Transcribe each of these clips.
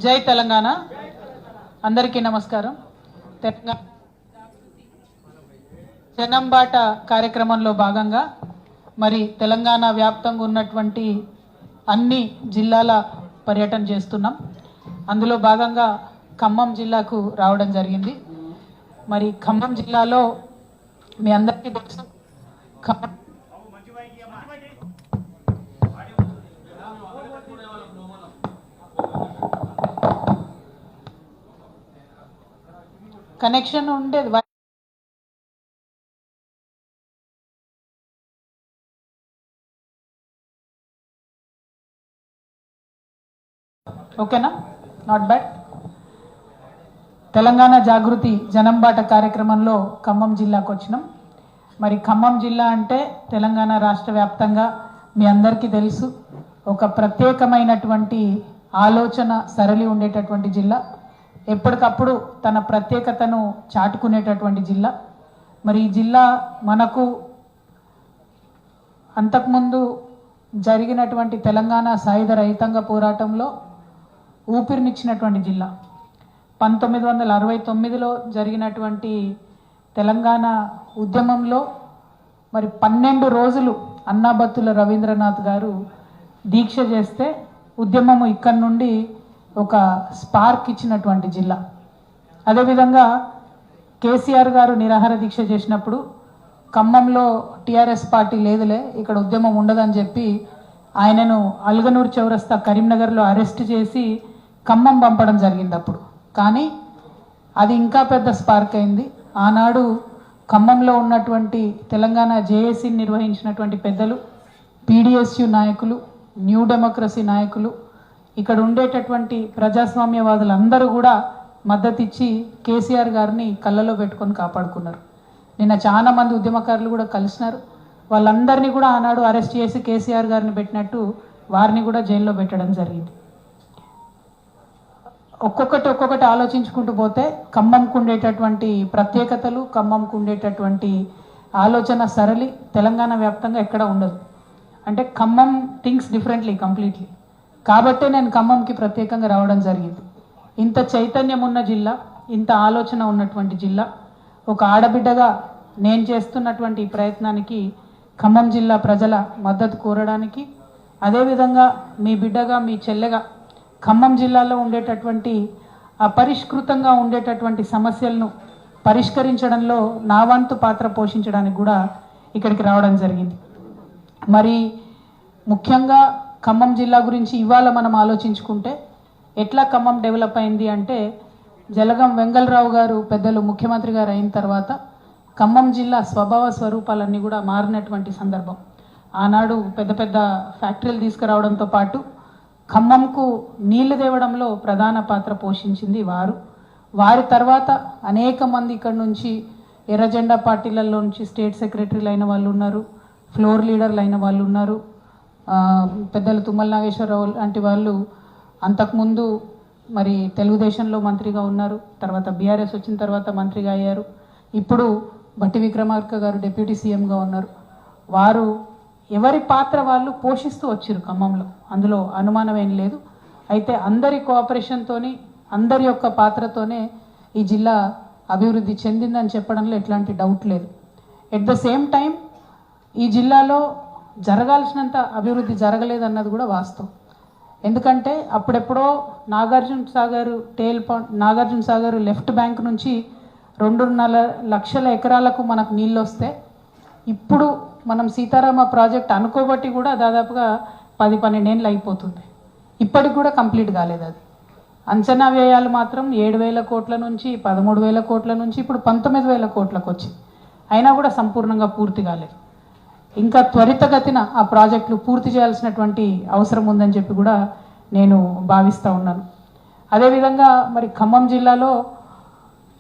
జై తెలంగాణ. అందరికీ నమస్కారం. తెలంగాణ జనంబాట కార్యక్రమంలో భాగంగా మరి తెలంగాణ వ్యాప్తంగా ఉన్నటువంటి అన్ని జిల్లాల పర్యటన చేస్తున్నాం. అందులో భాగంగా ఖమ్మం జిల్లాకు రావడం జరిగింది. మరి ఖమ్మం జిల్లాలో మీ అందరికీ తెలుసు, ఖమ్మం కనెక్షన్ ఉండేది. ఓకేనా? Not bad. తెలంగాణ జాగృతి జనంబాట కార్యక్రమంలో ఖమ్మం జిల్లాకు వచ్చినాం. మరి ఖమ్మం జిల్లా అంటే తెలంగాణ రాష్ట్ర వ్యాప్తంగా మీ అందరికీ తెలుసు, ఒక ప్రత్యేకమైనటువంటి ఆలోచన సరళి ఉండేటటువంటి జిల్లా, ఎప్పటికప్పుడు తన ప్రత్యేకతను చాటుకునేటటువంటి జిల్లా. మరి ఈ జిల్లా మనకు అంతకుముందు జరిగినటువంటి తెలంగాణ సాయుధ రైతాంగ పోరాటంలో ఊపిరినిచ్చినటువంటి జిల్లా. 1969లో జరిగినటువంటి తెలంగాణ ఉద్యమంలో మరి 12 రోజులు అన్నాబత్తుల రవీంద్రనాథ్ గారు దీక్ష చేస్తే ఉద్యమము ఇక్కడి నుండి ఒక స్పార్క్ ఇచ్చినటువంటి జిల్లా. అదేవిధంగా కేసీఆర్ గారు నిరాహార దీక్ష చేసినప్పుడు ఖమ్మంలో టీఆర్ఎస్ పార్టీ లేదులే, ఇక్కడ ఉద్యమం ఉండదని చెప్పి ఆయనను అల్గనూర్ చౌరస్తా కరీంనగర్లో అరెస్ట్ చేసి ఖమ్మం పంపడం జరిగింది అప్పుడు. కానీ అది ఇంకా పెద్ద స్పార్క్ అయింది. ఆనాడు ఖమ్మంలో ఉన్నటువంటి తెలంగాణ జేఏసీ నిర్వహించినటువంటి పెద్దలు, పీడిఎస్యు నాయకులు, న్యూ డెమోక్రసీ నాయకులు, ఇక్కడ ఉండేటటువంటి ప్రజాస్వామ్యవాదులందరూ కూడా మద్దతు ఇచ్చి కేసీఆర్ గారిని కళ్ళలో పెట్టుకొని కాపాడుకున్నారు. నిన్న చాలా మంది ఉద్యమకారులు కూడా కలిసినారు. వాళ్ళందరినీ కూడా ఆనాడు అరెస్ట్ చేసి కేసీఆర్ గారిని పెట్టినట్టు వారిని కూడా జైల్లో పెట్టడం జరిగింది. ఒక్కొక్కటి ఆలోచించుకుంటూ పోతే ఖమ్మంకు ఉండేటటువంటి ప్రత్యేకతలు, ఖమ్మంకు ఉండేటటువంటి ఆలోచన సరళి తెలంగాణ వ్యాప్తంగా ఎక్కడ ఉండదు. అంటే ఖమ్మం థింక్స్ డిఫరెంట్లీ కంప్లీట్లీ. కాబట్టే నేను ఖమ్మంకి ప్రత్యేకంగా రావడం జరిగింది. ఇంత చైతన్యం ఉన్న జిల్లా, ఇంత ఆలోచన ఉన్నటువంటి జిల్లా, ఒక ఆడబిడ్డగా నేను చేస్తున్నటువంటి ఈ ప్రయత్నానికి ఖమ్మం జిల్లా ప్రజల మద్దతు కోరడానికి, అదేవిధంగా మీ బిడ్డగా, మీ చెల్లెగా ఖమ్మం జిల్లాలో ఉండేటటువంటి అపరిష్కృతంగా ఉండేటటువంటి సమస్యలను పరిష్కరించడంలో నా వంతు పాత్ర పోషించడానికి కూడా ఇక్కడికి రావడం జరిగింది. మరి ముఖ్యంగా ఖమ్మం జిల్లా గురించి ఇవాళ మనం ఆలోచించుకుంటే ఎట్లా ఖమ్మం డెవలప్ అయింది అంటే, జలగం వెంగళరావు గారు పెద్దలు ముఖ్యమంత్రి గారు అయిన తర్వాత ఖమ్మం జిల్లా స్వభావ స్వరూపాలన్నీ కూడా మారినటువంటి సందర్భం. ఆనాడు పెద్ద పెద్ద ఫ్యాక్టరీలు తీసుకురావడంతో పాటు ఖమ్మంకు నీళ్లు తేవడంలో ప్రధాన పాత్ర పోషించింది వారు. వారి తర్వాత అనేక మంది ఇక్కడ నుంచి ఎర్రజెండా పార్టీలలో నుంచి స్టేట్ సెక్రటరీలు అయిన వాళ్ళు ఉన్నారు, ఫ్లోర్ లీడర్లు అయిన వాళ్ళు ఉన్నారు. పెద్దలు తుమ్మల నాగేశ్వరరావు లాంటి వాళ్ళు అంతకుముందు మరి తెలుగుదేశంలో మంత్రిగా ఉన్నారు, తర్వాత బీఆర్ఎస్ వచ్చిన తర్వాత మంత్రిగా అయ్యారు. ఇప్పుడు బట్టి విక్రమార్క గారు డిప్యూటీ సీఎంగా ఉన్నారు. వారు ఎవరి పాత్ర వాళ్ళు పోషిస్తూ వచ్చారు ఖమ్మంలో, అందులో అనుమానం ఏం లేదు. అయితే అందరి కోఆపరేషన్తోని, అందరి యొక్క పాత్రతోనే ఈ జిల్లా అభివృద్ధి చెందిందని చెప్పడంలో ఎట్లాంటి డౌట్ లేదు. ఎట్ ద సేమ్ టైం ఈ జిల్లాలో జరగాల్సినంత అభివృద్ధి జరగలేదన్నది కూడా వాస్తవం. ఎందుకంటే అప్పుడెప్పుడో నాగార్జున సాగర్ లెఫ్ట్ బ్యాంక్ నుంచి 2.5 లక్షల ఎకరాలకు మనకు నీళ్ళు వస్తే, ఇప్పుడు మనం సీతారామ ప్రాజెక్ట్ అనుకోబట్టి కూడా దాదాపుగా 10-12 ఏళ్ళు అయిపోతుంది. ఇప్పటికి కూడా కంప్లీట్ కాలేదు. అది అంచనా వ్యయాలు మాత్రం 7,000 కోట్ల నుంచి 13,000 కోట్ల నుంచి ఇప్పుడు 19,000 కోట్లకు వచ్చి, అయినా కూడా సంపూర్ణంగా పూర్తి కాలేదు. ఇంకా త్వరితగతిన ఆ ప్రాజెక్టులు పూర్తి చేయాల్సినటువంటి అవసరం ఉందని చెప్పి కూడా నేను భావిస్తూ ఉన్నాను. అదేవిధంగా మరి ఖమ్మం జిల్లాలో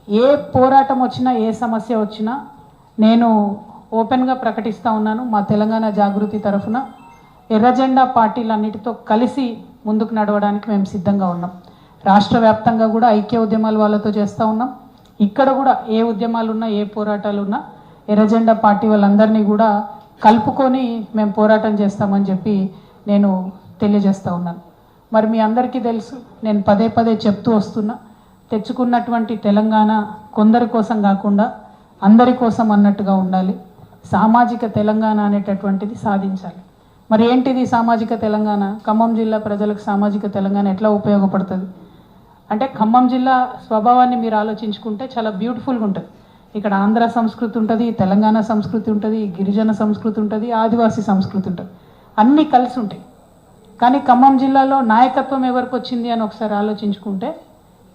ఏ పోరాటం వచ్చినా, ఏ సమస్య వచ్చినా నేను ఓపెన్గా ప్రకటిస్తూ ఉన్నాను, మా తెలంగాణ జాగృతి తరఫున ఎర్రజెండా పార్టీలన్నిటితో కలిసి ముందుకు నడవడానికి మేము సిద్ధంగా ఉన్నాం. రాష్ట్ర వ్యాప్తంగా కూడా ఐక్య ఉద్యమాలు వాళ్ళతో చేస్తూ ఉన్నాం. ఇక్కడ కూడా ఏ ఉద్యమాలు ఉన్నా, ఏ పోరాటాలు ఉన్నా ఎర్రజెండా పార్టీ వాళ్ళందరినీ కూడా కలుపుకొని మేము పోరాటం చేస్తామని చెప్పి నేను తెలియజేస్తూ ఉన్నాను. మరి మీ అందరికీ తెలుసు, నేను పదే పదే చెప్తూ వస్తున్నా, తెచ్చుకున్నటువంటి తెలంగాణ కొందరి కోసం కాకుండా అందరి కోసం అన్నట్టుగా ఉండాలి. సామాజిక తెలంగాణ అనేటటువంటిది సాధించాలి. మరి ఏంటిది సామాజిక తెలంగాణ? ఖమ్మం జిల్లా ప్రజలకు సామాజిక తెలంగాణ ఎట్లా ఉపయోగపడుతుంది అంటే, ఖమ్మం జిల్లా స్వభావాన్ని మీరు ఆలోచించుకుంటే చాలా బ్యూటిఫుల్గా ఉంటుంది. ఇక్కడ ఆంధ్ర సంస్కృతి ఉంటుంది, తెలంగాణ సంస్కృతి ఉంటుంది, గిరిజన సంస్కృతి ఉంటుంది, ఆదివాసీ సంస్కృతి ఉంటుంది, అన్నీ కలిసి ఉంటాయి. కానీ ఖమ్మం జిల్లాలో నాయకత్వం ఎవరికి వచ్చింది అని ఒకసారి ఆలోచించుకుంటే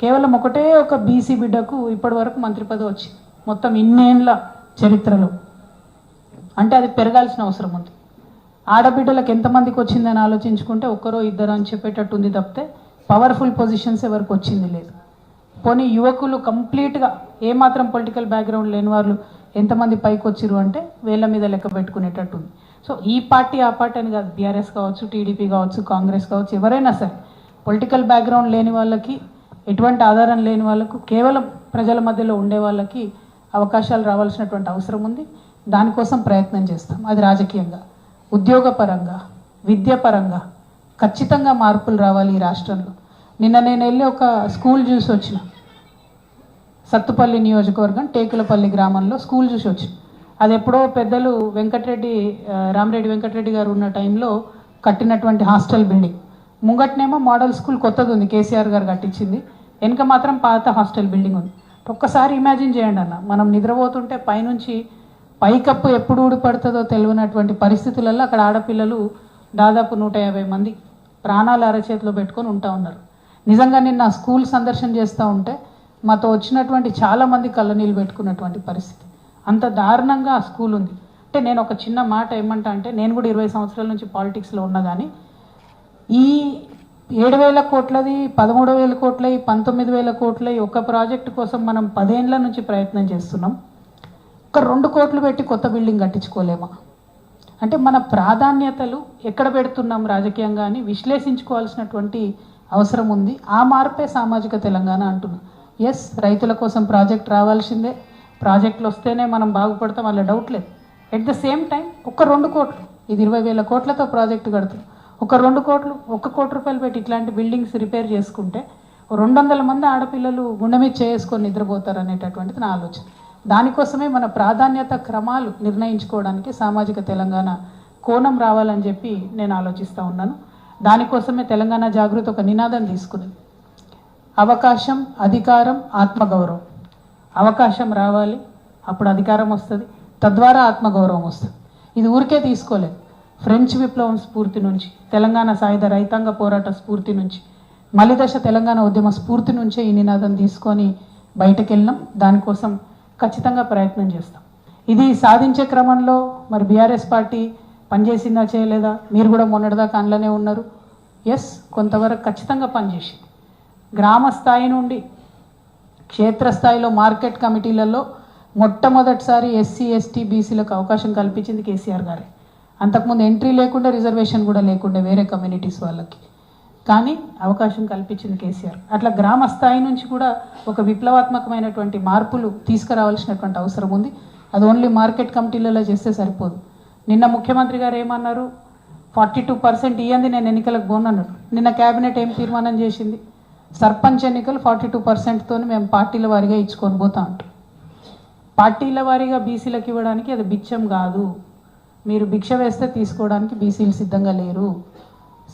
కేవలం ఒకటే ఒక బీసీ బిడ్డకు ఇప్పటి వరకు మంత్రి పదవి వచ్చింది మొత్తం ఇన్నేళ్ల చరిత్రలో. అంటే అది పెరగాల్సిన అవసరం ఉంది. ఆడబిడ్డలకు ఎంతమందికి వచ్చిందని ఆలోచించుకుంటే ఒక్కరో ఇద్దరు అని చెప్పేటట్టు ఉంది తప్పితే పవర్ఫుల్ పొజిషన్స్ ఎవరికి వచ్చింది లేదు. పోనీ యువకులు కంప్లీట్గా ఏమాత్రం పొలిటికల్ బ్యాక్గ్రౌండ్ లేని వాళ్ళు ఎంతమంది పైకి వచ్చిరు అంటే వేళ్ళ మీద లెక్క పెట్టుకునేటట్టు ఉంది. సో ఈ పార్టీ ఆ పార్టీ అని కాదు, బీఆర్ఎస్ కావచ్చు, టీడీపీ కావచ్చు, కాంగ్రెస్ కావచ్చు, ఎవరైనా సరే పొలిటికల్ బ్యాక్గ్రౌండ్ లేని వాళ్ళకి, ఎటువంటి ఆధారం లేని వాళ్ళకు, కేవలం ప్రజల మధ్యలో ఉండే వాళ్ళకి అవకాశాలు రావాల్సినటువంటి అవసరం ఉంది. దానికోసం ప్రయత్నం చేస్తాం. అది రాజకీయంగా, ఉద్యోగపరంగా, విద్యాపరంగా ఖచ్చితంగా మార్పులు రావాలి ఈ రాష్ట్రంలో. నిన్న నేను వెళ్ళి ఒక స్కూల్ చూసి వచ్చిన, సత్తుపల్లి నియోజకవర్గం టేకులపల్లి గ్రామంలో స్కూల్ చూసి వచ్చిన. అది ఎప్పుడో పెద్దలు రామిరెడ్డి వెంకటరెడ్డి గారు ఉన్న టైంలో కట్టినటువంటి హాస్టల్ బిల్డింగ్. ముంగట్నేమో మోడల్ స్కూల్ కొత్తది ఉంది, కేసీఆర్ గారు కట్టించింది. వెనుక మాత్రం పాత హాస్టల్ బిల్డింగ్ ఉంది. ఒక్కసారి ఇమాజిన్ చేయండి అన్న, మనం నిద్రపోతుంటే పైనుంచి పైకప్పు ఎప్పుడు ఊడిపడుతుందో తెలియనటువంటి పరిస్థితులలో అక్కడ ఆడపిల్లలు దాదాపు 150 మంది ప్రాణాలు అరచేతిలో పెట్టుకొని ఉంటా ఉన్నారు. నిజంగా నిన్న స్కూల్ సందర్శన చేస్తూ ఉంటే మాతో వచ్చినటువంటి చాలామంది కళ్ళనీళ్ళు పెట్టుకున్నటువంటి పరిస్థితి. అంత దారుణంగా ఆ స్కూల్ ఉంది. అంటే నేను ఒక చిన్న మాట ఏమంటా అంటే, నేను కూడా 20 సంవత్సరాల నుంచి పాలిటిక్స్లో ఉన్నా కానీ ఈ 7,000 కోట్లది, 13,000 కోట్లది, 19,000 కోట్లది ఒక ప్రాజెక్టు కోసం మనం 10 ఏళ్ల నుంచి ప్రయత్నం చేస్తున్నాం. ఒక 2 కోట్లు పెట్టి కొత్త బిల్డింగ్ కట్టించుకోలేమా? అంటే మన ప్రాధాన్యతలు ఎక్కడ పెడుతున్నాం రాజకీయంగా అని విశ్లేషించుకోవాల్సినటువంటి అవసరం ఉంది. ఆ మార్పే సామాజిక తెలంగాణ అంటున్నాం. ఎస్, రైతుల కోసం ప్రాజెక్ట్ రావాల్సిందే, ప్రాజెక్టులు వస్తేనే మనం బాగుపడతాం, అలా డౌట్ లేదు. ఎట్ ద సేమ్ టైం ఒక 2 కోట్లు, ఇది 20,000 కోట్లతో ప్రాజెక్టు కడుతున్నాం, ఒక 2 కోట్లు, 1 కోటి రూపాయలు పెట్టి ఇట్లాంటి బిల్డింగ్స్ రిపేర్ చేసుకుంటే 200 మంది ఆడపిల్లలు గుండె మీద చేసుకొని నిద్రపోతారు అనేటటువంటిది నా ఆలోచన. దానికోసమే మన ప్రాధాన్యత క్రమాలు నిర్ణయించుకోవడానికి సామాజిక తెలంగాణ కోణం రావాలని చెప్పి నేను ఆలోచిస్తూ ఉన్నాను. దానికోసమే తెలంగాణ జాగృతి ఒక నినాదం తీసుకుంది, అవకాశం, అధికారం, ఆత్మగౌరవం. అవకాశం రావాలి, అప్పుడు అధికారం వస్తుంది, తద్వారా ఆత్మగౌరవం వస్తుంది. ఇది ఊరికే తీసుకోలేదు. ఫ్రెంచ్ విప్లవం స్ఫూర్తి నుంచి, తెలంగాణ సాయుధ రైతాంగ పోరాట స్ఫూర్తి నుంచి, మలిదశ తెలంగాణ ఉద్యమ స్ఫూర్తి నుంచే ఈ నినాదం తీసుకొని బయటకు వెళ్ళినాం. దానికోసం ఖచ్చితంగా ప్రయత్నం చేస్తాం. ఇది సాధించే క్రమంలో మరి బీఆర్ఎస్ పార్టీ పనిచేసిందా చేయలేదా? మీరు కూడా మొన్నటిదాకా అందులోనే ఉన్నారు. ఎస్, కొంతవరకు ఖచ్చితంగా పనిచేసింది. గ్రామ స్థాయి నుండి క్షేత్రస్థాయిలో మార్కెట్ కమిటీలలో మొట్టమొదటిసారి ఎస్సీ, ఎస్టీ, బీసీలకు అవకాశం కల్పించింది కేసీఆర్ గారే. అంతకుముందు ఎంట్రీ లేకుండా, రిజర్వేషన్ కూడా లేకుండా వేరే కమ్యూనిటీస్ వాళ్ళకి, కానీ అవకాశం కల్పించింది కేసీఆర్. అట్లా గ్రామ స్థాయి నుంచి కూడా ఒక విప్లవాత్మకమైనటువంటి మార్పులు తీసుకురావాల్సినటువంటి అవసరం ఉంది. అది ఓన్లీ మార్కెట్ కమిటీలలో చేస్తే సరిపోదు. నిన్న ముఖ్యమంత్రి గారు ఏమన్నారు, 42% ఇయ్యంది నేను ఎన్నికలకు పోనన్నాడు. నిన్న క్యాబినెట్ ఏం తీర్మానం చేసింది, సర్పంచ్ ఎన్నికలు 42%తో మేము పార్టీల వారీగా ఇచ్చుకొని పోతా అంటాం. పార్టీల వారీగా బీసీలకు ఇవ్వడానికి అది బిచ్చం కాదు. మీరు భిక్ష వేస్తే తీసుకోవడానికి బీసీలు సిద్ధంగా లేరు.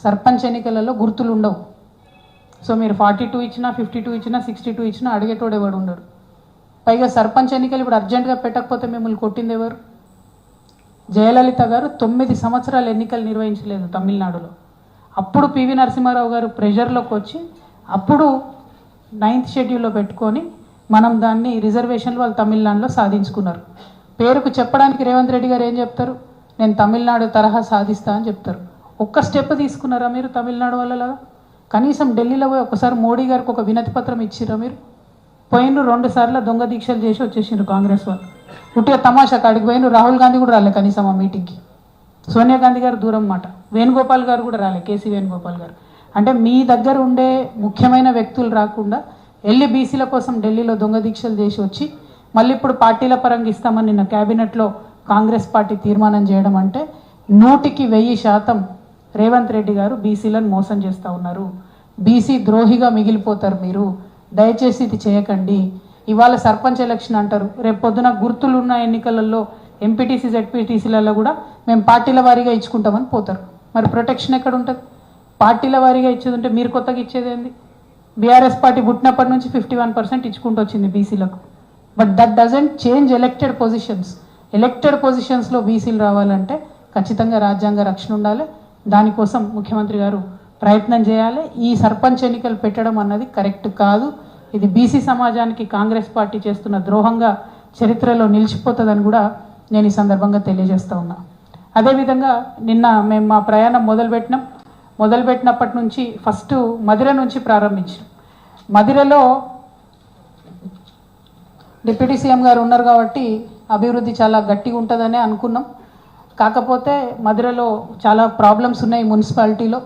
సర్పంచ్ ఎన్నికలలో గుర్తులు ఉండవు. సో మీరు 42 ఇచ్చినా, 52 ఇచ్చినా, 62 ఇచ్చినా అడిగేటోడు ఎవడు ఉండడు. పైగా సర్పంచ్ ఎన్నికలు ఇప్పుడు అర్జెంటుగా పెట్టకపోతే మిమ్మల్ని కొట్టింది ఎవరు? జయలలిత గారు 9 సంవత్సరాలు ఎన్నికలు నిర్వహించలేదు తమిళనాడులో. అప్పుడు పివి నరసింహారావు గారు ప్రెషర్లోకి వచ్చి అప్పుడు 9th షెడ్యూల్లో పెట్టుకొని మనం దాన్ని రిజర్వేషన్లు వాళ్ళు తమిళనాడులో సాధించుకున్నారు. పేరుకు చెప్పడానికి రేవంత్ రెడ్డి గారు ఏం చెప్తారు, నేను తమిళనాడు తరహా సాధిస్తా అని చెప్తారు. ఒక్క స్టెప్ తీసుకున్నారా మీరు తమిళనాడు వాళ్ళలాగా? కనీసం ఢిల్లీలో పోయి ఒకసారి మోడీ గారికి ఒక వినతి పత్రం ఇచ్చిరా మీరు? పోయినరు 2 సార్లు దొంగ దీక్షలు చేసి వచ్చేసిండ్రు కాంగ్రెస్ వాళ్ళు. ఉట్టిగా తమాషా కాడికి పోయిన రాహుల్ గాంధీ కూడా రాలే కనీసం ఆ మీటింగ్కి. సోనియా గాంధీ గారు దూరం మాట, వేణుగోపాల్ గారు కూడా రాలే, కేసీ వేణుగోపాల్ గారు. అంటే మీ దగ్గర ఉండే ముఖ్యమైన వ్యక్తులు రాకుండా వెళ్ళి బీసీల కోసం ఢిల్లీలో దొంగ దీక్షలు చేసి వచ్చి మళ్ళీ ఇప్పుడు పార్టీల పరంగా ఇస్తామని నిన్న క్యాబినెట్లో కాంగ్రెస్ పార్టీ తీర్మానం చేయడం అంటే 100% రేవంత్ రెడ్డి గారు బీసీలను మోసం చేస్తూ ఉన్నారు. బీసీ ద్రోహిగా మిగిలిపోతారు మీరు. దయచేసి ఇది చేయకండి. ఇవాళ సర్పంచ్ ఎలక్షన్ అంటారు, రేపు పొద్దున గుర్తులున్న ఎన్నికలలో ఎంపీటీసీ జెడ్పీటీసీలలో కూడా మేము పార్టీల వారీగా ఇచ్చుకుంటామని పోతారు. మరి ప్రొటెక్షన్ ఎక్కడ ఉంటుంది? పార్టీల వారీగా ఇచ్చేది ఉంటే మీరు కొత్తగా ఇచ్చేది ఏంది? బీఆర్ఎస్ పార్టీ పుట్టినప్పటి నుంచి 51% ఇచ్చుకుంటూ వచ్చింది బీసీలకు. But that doesn't change elected positions. Elected పొజిషన్స్లో బీసీలు రావాలంటే ఖచ్చితంగా రాజ్యాంగ రక్షణ ఉండాలి. దానికోసం ముఖ్యమంత్రి గారు ప్రయత్నం చేయాలి. ఈ సర్పంచ్ ఎన్నికలు పెట్టడం అన్నది కరెక్ట్ కాదు. ఇది బీసీ సమాజానికి కాంగ్రెస్ పార్టీ చేస్తున్న ద్రోహంగా చరిత్రలో నిలిచిపోతుందని కూడా నేను ఈ సందర్భంగా తెలియజేస్తూ ఉన్నా. అదేవిధంగా నిన్న మేము మా ప్రయాణం మొదలుపెట్టినప్పటి నుంచి ఫస్ట్ మధిర నుంచి ప్రారంభించాం. మధిరలో డిప్యూటీ సీఎం గారు ఉన్నారు కాబట్టి అభివృద్ధి చాలా గట్టిగా ఉంటుందనే అనుకున్నాం. కాకపోతే మధిరలో చాలా ప్రాబ్లమ్స్ ఉన్నాయి. మున్సిపాలిటీలో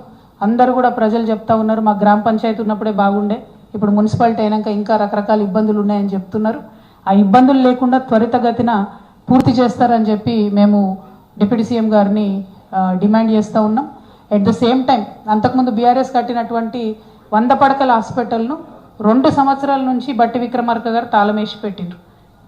అందరూ కూడా ప్రజలు చెప్తా ఉన్నారు, మా గ్రామ పంచాయతీ ఉన్నప్పుడే బాగుండే, ఇప్పుడు మున్సిపాలిటీ అయినాక ఇంకా రకరకాల ఇబ్బందులు ఉన్నాయని చెప్తున్నారు. ఆ ఇబ్బందులు లేకుండా త్వరితగతిన పూర్తి చేస్తారని చెప్పి మేము డిప్యూటీ సీఎం గారిని డిమాండ్ చేస్తూ ఉన్నాం. ఎట్ ద సేమ్ టైం అంతకుముందు బీఆర్ఎస్ కట్టినటువంటి 100 పడకల హాస్పిటల్ను 2 సంవత్సరాల నుంచి బట్టి విక్రమార్క గారు తాళమేసి పెట్టిండ్రు.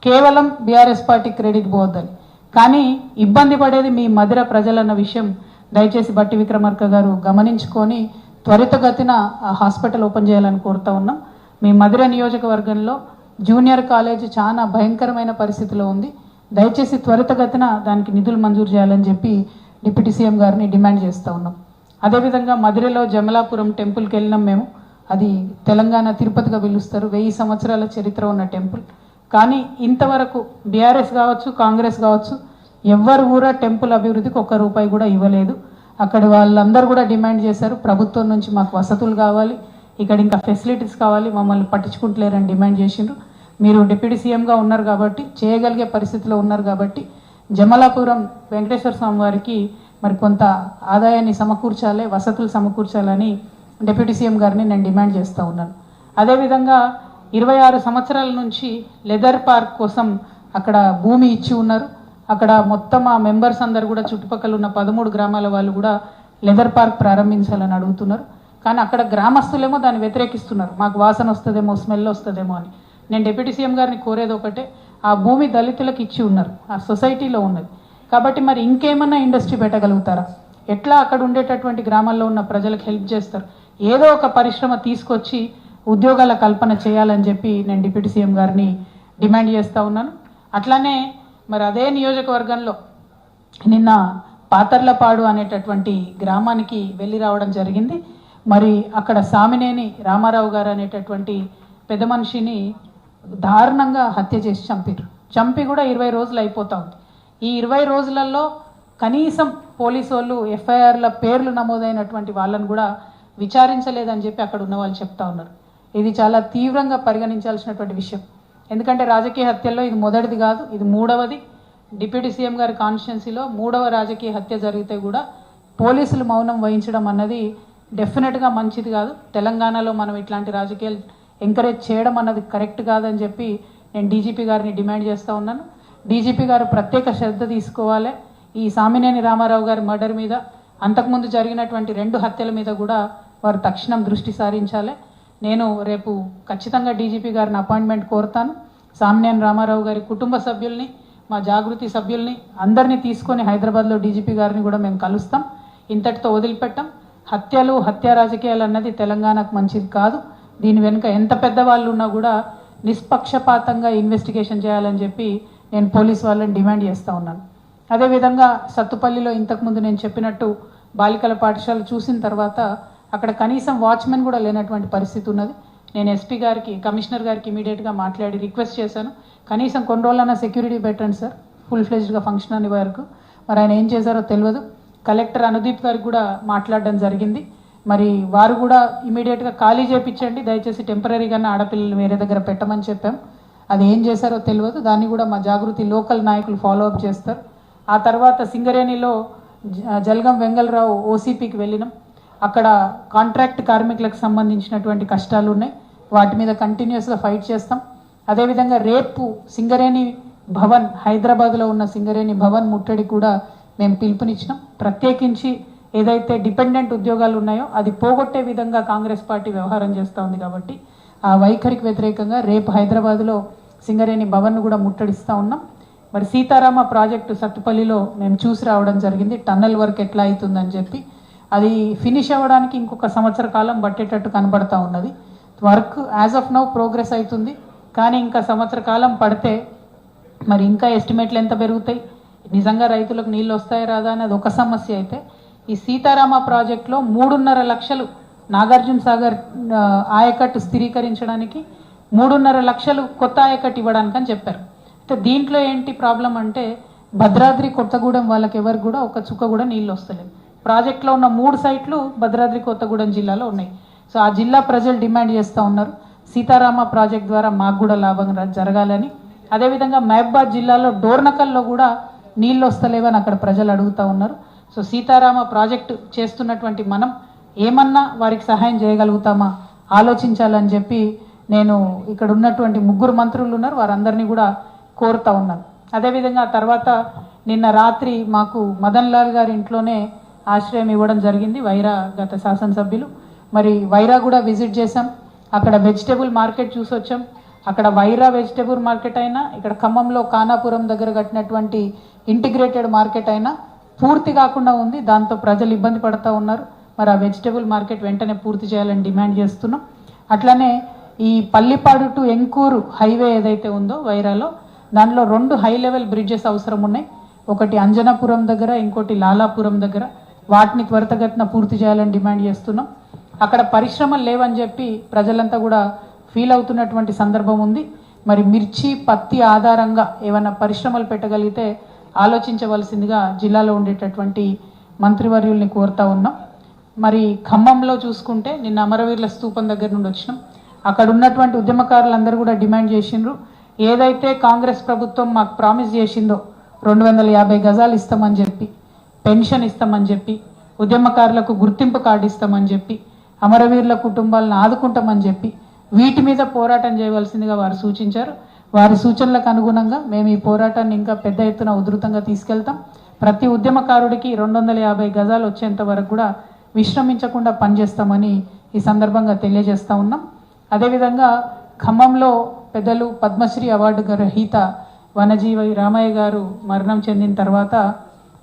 కేవలం బీఆర్ఎస్ పార్టీ క్రెడిట్ పోవద్దని. కానీ ఇబ్బంది పడేది మీ మధిర ప్రజలన్న విషయం దయచేసి బట్టి విక్రమార్క గారు గమనించుకొని త్వరితగతిన ఆ హాస్పిటల్ ఓపెన్ చేయాలని కోరుతా ఉన్నాం. మీ మధిర నియోజకవర్గంలో జూనియర్ కాలేజ్ చాలా భయంకరమైన పరిస్థితిలో ఉంది. దయచేసి త్వరితగతిన దానికి నిధులు మంజూరు చేయాలని చెప్పి డిప్యూటీ సీఎం గారిని డిమాండ్ చేస్తూ ఉన్నాం. అదేవిధంగా మధిరలో జమలాపురం టెంపుల్కి వెళ్ళినాం మేము. అది తెలంగాణ తిరుపతిగా పిలుస్తారు, 1000 సంవత్సరాల చరిత్ర ఉన్న టెంపుల్. కానీ ఇంతవరకు బీఆర్ఎస్ కావచ్చు, కాంగ్రెస్ కావచ్చు, ఎవ్వరు కూడా టెంపుల్ అభివృద్ధికి ₹1 కూడా ఇవ్వలేదు. అక్కడ వాళ్ళందరూ కూడా డిమాండ్ చేశారు, ప్రభుత్వం నుంచి మాకు వసతులు కావాలి, ఇక్కడ ఇంకా ఫెసిలిటీస్ కావాలి, మమ్మల్ని పట్టించుకుంటలేరని డిమాండ్ చేసిండ్రు. మీరు డిప్యూటీ సీఎంగా ఉన్నారు కాబట్టి, చేయగలిగే పరిస్థితిలో ఉన్నారు కాబట్టి జమలాపురం వెంకటేశ్వర స్వామి వారికి మరి కొంత ఆదాయాన్ని సమకూర్చాలి, వసతులు సమకూర్చాలని డిప్యూటీ సీఎం గారిని నేను డిమాండ్ చేస్తూ ఉన్నాను. అదేవిధంగా 26 సంవత్సరాల నుంచి లెదర్ పార్క్ కోసం అక్కడ భూమి ఇచ్చి ఉన్నారు. అక్కడ మొత్తం ఆ మెంబర్స్ అందరు కూడా చుట్టుపక్కల ఉన్న 13 గ్రామాల వాళ్ళు కూడా లెదర్ పార్క్ ప్రారంభించాలని అడుగుతున్నారు. కానీ అక్కడ గ్రామస్తులేమో దాన్ని వ్యతిరేకిస్తున్నారు, మాకు వాసన వస్తుందేమో, స్మెల్ వస్తుందేమో అని. నేను డిప్యూటీ సీఎం గారిని కోరేది ఒకటే, ఆ భూమి దళితులకు ఇచ్చి ఉన్నారు, ఆ సొసైటీలో ఉన్నది కాబట్టి మరి ఇంకేమన్నా ఇండస్ట్రీ పెట్టగలుగుతారా? ఎట్లా అక్కడ ఉండేటటువంటి గ్రామాల్లో ఉన్న ప్రజలకు హెల్ప్ చేస్తారు? ఏదో ఒక పరిశ్రమ తీసుకొచ్చి ఉద్యోగాల కల్పన చేయాలని చెప్పి నేను డిప్యూటీ సీఎం గారిని డిమాండ్ చేస్తూ ఉన్నాను. అట్లానే మరి అదే నియోజకవర్గంలో నిన్న పాతర్లపాడు అనేటటువంటి గ్రామానికి వెళ్ళి రావడం జరిగింది. మరి అక్కడ సామినేని రామారావు గారు అనేటటువంటి పెద్ద మనిషిని దారుణంగా హత్య చేసి చంపి కూడా 20 రోజులు అయిపోతూ ఉంది. ఈ 20 రోజులలో కనీసం పోలీసు వాళ్ళు ఎఫ్ఐఆర్ల పేర్లు నమోదైనటువంటి వాళ్ళని కూడా విచారించలేదని చెప్పి అక్కడ ఉన్న వాళ్ళు చెప్తా ఉన్నారు. ఇది చాలా తీవ్రంగా పరిగణించాల్సినటువంటి విషయం. ఎందుకంటే రాజకీయ హత్యల్లో ఇది మొదటిది కాదు, ఇది 3వది. డిప్యూటీ సీఎం గారి కాన్స్టిట్యున్సీలో 3వ రాజకీయ హత్య జరిగితే కూడా పోలీసులు మౌనం వహించడం అన్నది డెఫినెట్గా మంచిది కాదు. తెలంగాణలో మనం ఇట్లాంటి రాజకీయాలు ఎంకరేజ్ చేయడం అన్నది కరెక్ట్ కాదని చెప్పి నేను డీజీపీ గారిని డిమాండ్ చేస్తూ ఉన్నాను. డీజీపీ గారు ప్రత్యేక శ్రద్ధ తీసుకోవాలి. ఈ సామినేని రామారావు గారి మర్డర్ మీద, అంతకుముందు జరిగినటువంటి 2 హత్యల మీద కూడా వారు తక్షణం దృష్టి సారించాలి. నేను రేపు ఖచ్చితంగా డీజీపీ గారిని అపాయింట్మెంట్ కోరుతాను. సామినేని రామారావు గారి కుటుంబ సభ్యుల్ని, మా జాగృతి సభ్యుల్ని అందరినీ తీసుకొని హైదరాబాద్లో డీజీపీ గారిని కూడా మేము కలుస్తాం. ఇంతటితో వదిలిపెట్టాం. హత్యలు, హత్య రాజకీయాలు అన్నది తెలంగాణకు మంచిది కాదు. దీని వెనుక ఎంత పెద్దవాళ్ళు ఉన్నా కూడా నిష్పక్షపాతంగా ఇన్వెస్టిగేషన్ చేయాలని చెప్పి నేను పోలీస్ వాళ్ళని డిమాండ్ చేస్తూ ఉన్నాను. అదేవిధంగా సత్తుపల్లిలో ఇంతకుముందు నేను చెప్పినట్టు బాలికల పాఠశాల చూసిన తర్వాత అక్కడ కనీసం వాచ్మెన్ కూడా లేనటువంటి పరిస్థితి ఉన్నది. నేను ఎస్పీ గారికి, కమిషనర్ గారికి ఇమీడియట్గా మాట్లాడి రిక్వెస్ట్ చేశాను, కనీసం కొన్ని రోజులైనా సెక్యూరిటీ పెట్టండి సార్, ఫుల్ ఫ్లెజ్డ్గా ఫంక్షన్ అనే వరకు. మరి ఆయన ఏం చేశారో తెలియదు. కలెక్టర్ అనుదీప్ గారికి కూడా మాట్లాడడం జరిగింది. మరి వారు కూడా ఇమీడియట్గా ఖాళీ చేయించండి, దయచేసి టెంపరీగానే ఆడపిల్లలు వేరే దగ్గర పెట్టమని చెప్పాం. అది ఏం చేశారో తెలియదు. దాన్ని కూడా మా జాగృతి లోకల్ నాయకులు ఫాలో అప్ చేస్తారు. ఆ తర్వాత సింగరేణిలో జలగం వెంగళరావు ఓసీపీకి వెళ్ళినాం. అక్కడ కాంట్రాక్ట్ కార్మికులకు సంబంధించినటువంటి కష్టాలు ఉన్నాయి, వాటి మీద కంటిన్యూస్గా ఫైట్ చేస్తాం. అదేవిధంగా రేపు సింగరేణి భవన్, హైదరాబాద్లో ఉన్న సింగరేణి భవన్ ముట్టడి కూడా మేము పిలుపునిచ్చినాం. ప్రత్యేకించి ఏదైతే డిపెండెంట్ ఉద్యోగాలు ఉన్నాయో అది పోగొట్టే విధంగా కాంగ్రెస్ పార్టీ వ్యవహారం చేస్తూ ఉంది. కాబట్టి ఆ వైఖరికి వ్యతిరేకంగా రేపు హైదరాబాద్లో సింగరేణి భవన్ను కూడా ముట్టడిస్తూ ఉన్నాం. మరి సీతారామ ప్రాజెక్టు సత్తుపల్లిలో మేము చూసి రావడం జరిగింది, టన్నల్ వర్క్ ఎట్లా అవుతుందని చెప్పి. అది ఫినిష్ అవ్వడానికి ఇంకొక సంవత్సర కాలం పట్టేటట్టు కనబడతా ఉన్నది. Work as of now progress అవుతుంది, కానీ ఇంకా సంవత్సర కాలం పడితే మరి ఇంకా ఎస్టిమేట్లు ఎంత పెరుగుతాయి, నిజంగా రైతులకు నీళ్ళు వస్తాయి రాదా అనేది ఒక సమస్య. అయితే ఈ సీతారామ ప్రాజెక్టులో 3.5 లక్షలు నాగార్జున సాగర్ ఆయకట్టు స్థిరీకరించడానికి 3.5 లక్షలు కొత్త ఆయకట్టు ఇవ్వడానికి అని చెప్పారు. అయితే దీంట్లో ఏంటి ప్రాబ్లం అంటే భద్రాద్రి కొత్తగూడెం వాళ్ళకి ఎవరికి కూడా ఒక చుక్క కూడా నీళ్ళు వస్తలేదు. ప్రాజెక్టులో ఉన్న 3 సైట్లు భద్రాద్రి కొత్తగూడెం జిల్లాలో ఉన్నాయి. సో ఆ జిల్లా ప్రజలు డిమాండ్ చేస్తూ ఉన్నారు సీతారామ ప్రాజెక్ట్ ద్వారా మాకు కూడా లాభం జరగాలని. అదేవిధంగా మహబూబాద్ జిల్లాలో డోర్నకల్లో కూడా నీళ్ళు వస్తలేవని అక్కడ ప్రజలు అడుగుతూ ఉన్నారు. సో సీతారామ ప్రాజెక్టు చేస్తున్నటువంటి మనం ఏమన్నా వారికి సహాయం చేయగలుగుతామా ఆలోచించాలని చెప్పి నేను ఇక్కడ ఉన్నటువంటి 3 మంత్రులు ఉన్నారు, వారందరినీ కూడా కోరుతా ఉన్నాను. అదేవిధంగా తర్వాత నిన్న రాత్రి మాకు మదన్ లాల్ గారి ఇంట్లోనే ఆశ్రయం ఇవ్వడం జరిగింది వైరా గత శాసనసభ్యులు. మరి వైరా కూడా విజిట్ చేశాం, అక్కడ వెజిటేబుల్ మార్కెట్ చూసి వచ్చాం. అక్కడ వైరా వెజిటేబుల్ మార్కెట్ అయినా, ఇక్కడ ఖమ్మంలో కానాపురం దగ్గర కట్టినటువంటి ఇంటిగ్రేటెడ్ మార్కెట్ అయినా పూర్తి కాకుండా ఉంది, దాంతో ప్రజలు ఇబ్బంది పడుతూ ఉన్నారు. మరి ఆ వెజిటేబుల్ మార్కెట్ వెంటనే పూర్తి చేయాలని డిమాండ్ చేస్తున్నాం. అట్లనే ఈ పల్లిపాడు టు ఎంకూరు హైవే ఏదైతే ఉందో వైరాలో, దానిలో 2 హై లెవెల్ బ్రిడ్జెస్ అవసరం ఉన్నాయి. ఒకటి అంజనాపురం దగ్గర, ఇంకోటి లాలాపురం దగ్గర. వాటిని త్వరితగతిన పూర్తి చేయాలని డిమాండ్ చేస్తున్నాం. అక్కడ పరిశ్రమలు లేవని చెప్పి ప్రజలంతా కూడా ఫీల్ అవుతున్నటువంటి సందర్భం ఉంది. మరి మిర్చి, పత్తి ఆధారంగా ఏమైనా పరిశ్రమలు పెట్టగలిగితే ఆలోచించవలసిందిగా జిల్లాలో ఉండేటటువంటి మంత్రివర్యుల్ని కోరుతా ఉన్నాం. మరి ఖమ్మంలో చూసుకుంటే నిన్న అమరవీరుల స్తూపం దగ్గర నుండి వచ్చినాం. అక్కడ ఉన్నటువంటి ఉద్యమకారులందరూ కూడా డిమాండ్ చేసిండ్రు, ఏదైతే కాంగ్రెస్ ప్రభుత్వం మాకు ప్రామిస్ చేసిందో 250 గజాలు ఇస్తామని చెప్పి, పెన్షన్ ఇస్తామని చెప్పి, ఉద్యమకారులకు గుర్తింపు కార్డు ఇస్తామని చెప్పి, అమరవీరుల కుటుంబాలను ఆదుకుంటామని చెప్పి, వీటి మీద పోరాటం చేయవలసిందిగా వారు సూచించారు. వారి సూచనలకు అనుగుణంగా మేము ఈ పోరాటాన్ని ఇంకా పెద్ద ఎత్తున ఉధృతంగా తీసుకెళ్తాం. ప్రతి ఉద్యమకారుడికి 250 గజాలు వచ్చేంత వరకు కూడా విశ్రమించకుండా పనిచేస్తామని ఈ సందర్భంగా తెలియజేస్తూ ఉన్నాం. అదేవిధంగా ఖమ్మంలో పెద్దలు పద్మశ్రీ అవార్డు గ్రహీత వనజీవి రామయ్య గారు మరణం చెందిన తర్వాత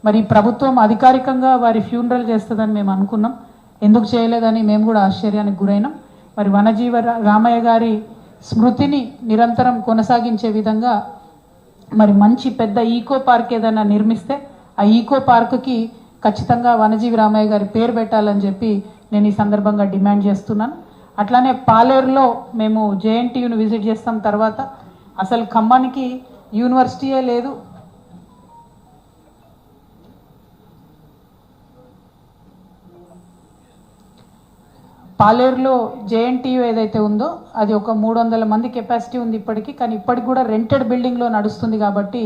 మరి ప్రభుత్వం అధికారికంగా వారి ఫ్యూనరల్ చేస్తుందని మేము అనుకున్నాం, ఎందుకు చేయలేదని మేము కూడా ఆశ్చర్యానికి గురైనాం. మరి వనజీవ రామయ్య గారి స్మృతిని నిరంతరం కొనసాగించే విధంగా మరి మంచి పెద్ద ఈకో పార్క్ ఏదైనా నిర్మిస్తే ఆ ఈకో పార్క్కి ఖచ్చితంగా వనజీవి రామయ్య గారి పేరు పెట్టాలని చెప్పి నేను ఈ సందర్భంగా డిమాండ్ చేస్తున్నాను. అట్లానే పాలేరులో మేము జేఎన్టీయూని విజిట్ చేస్తాం. తర్వాత అసలు ఖమ్మానికి యూనివర్సిటీయే లేదు, పాలేరులో జేఎన్టీయూ ఏదైతే ఉందో అది ఒక 300 మంది కెపాసిటీ ఉంది ఇప్పటికీ, కానీ ఇప్పటికి కూడా రెంటెడ్ బిల్డింగ్లో నడుస్తుంది. కాబట్టి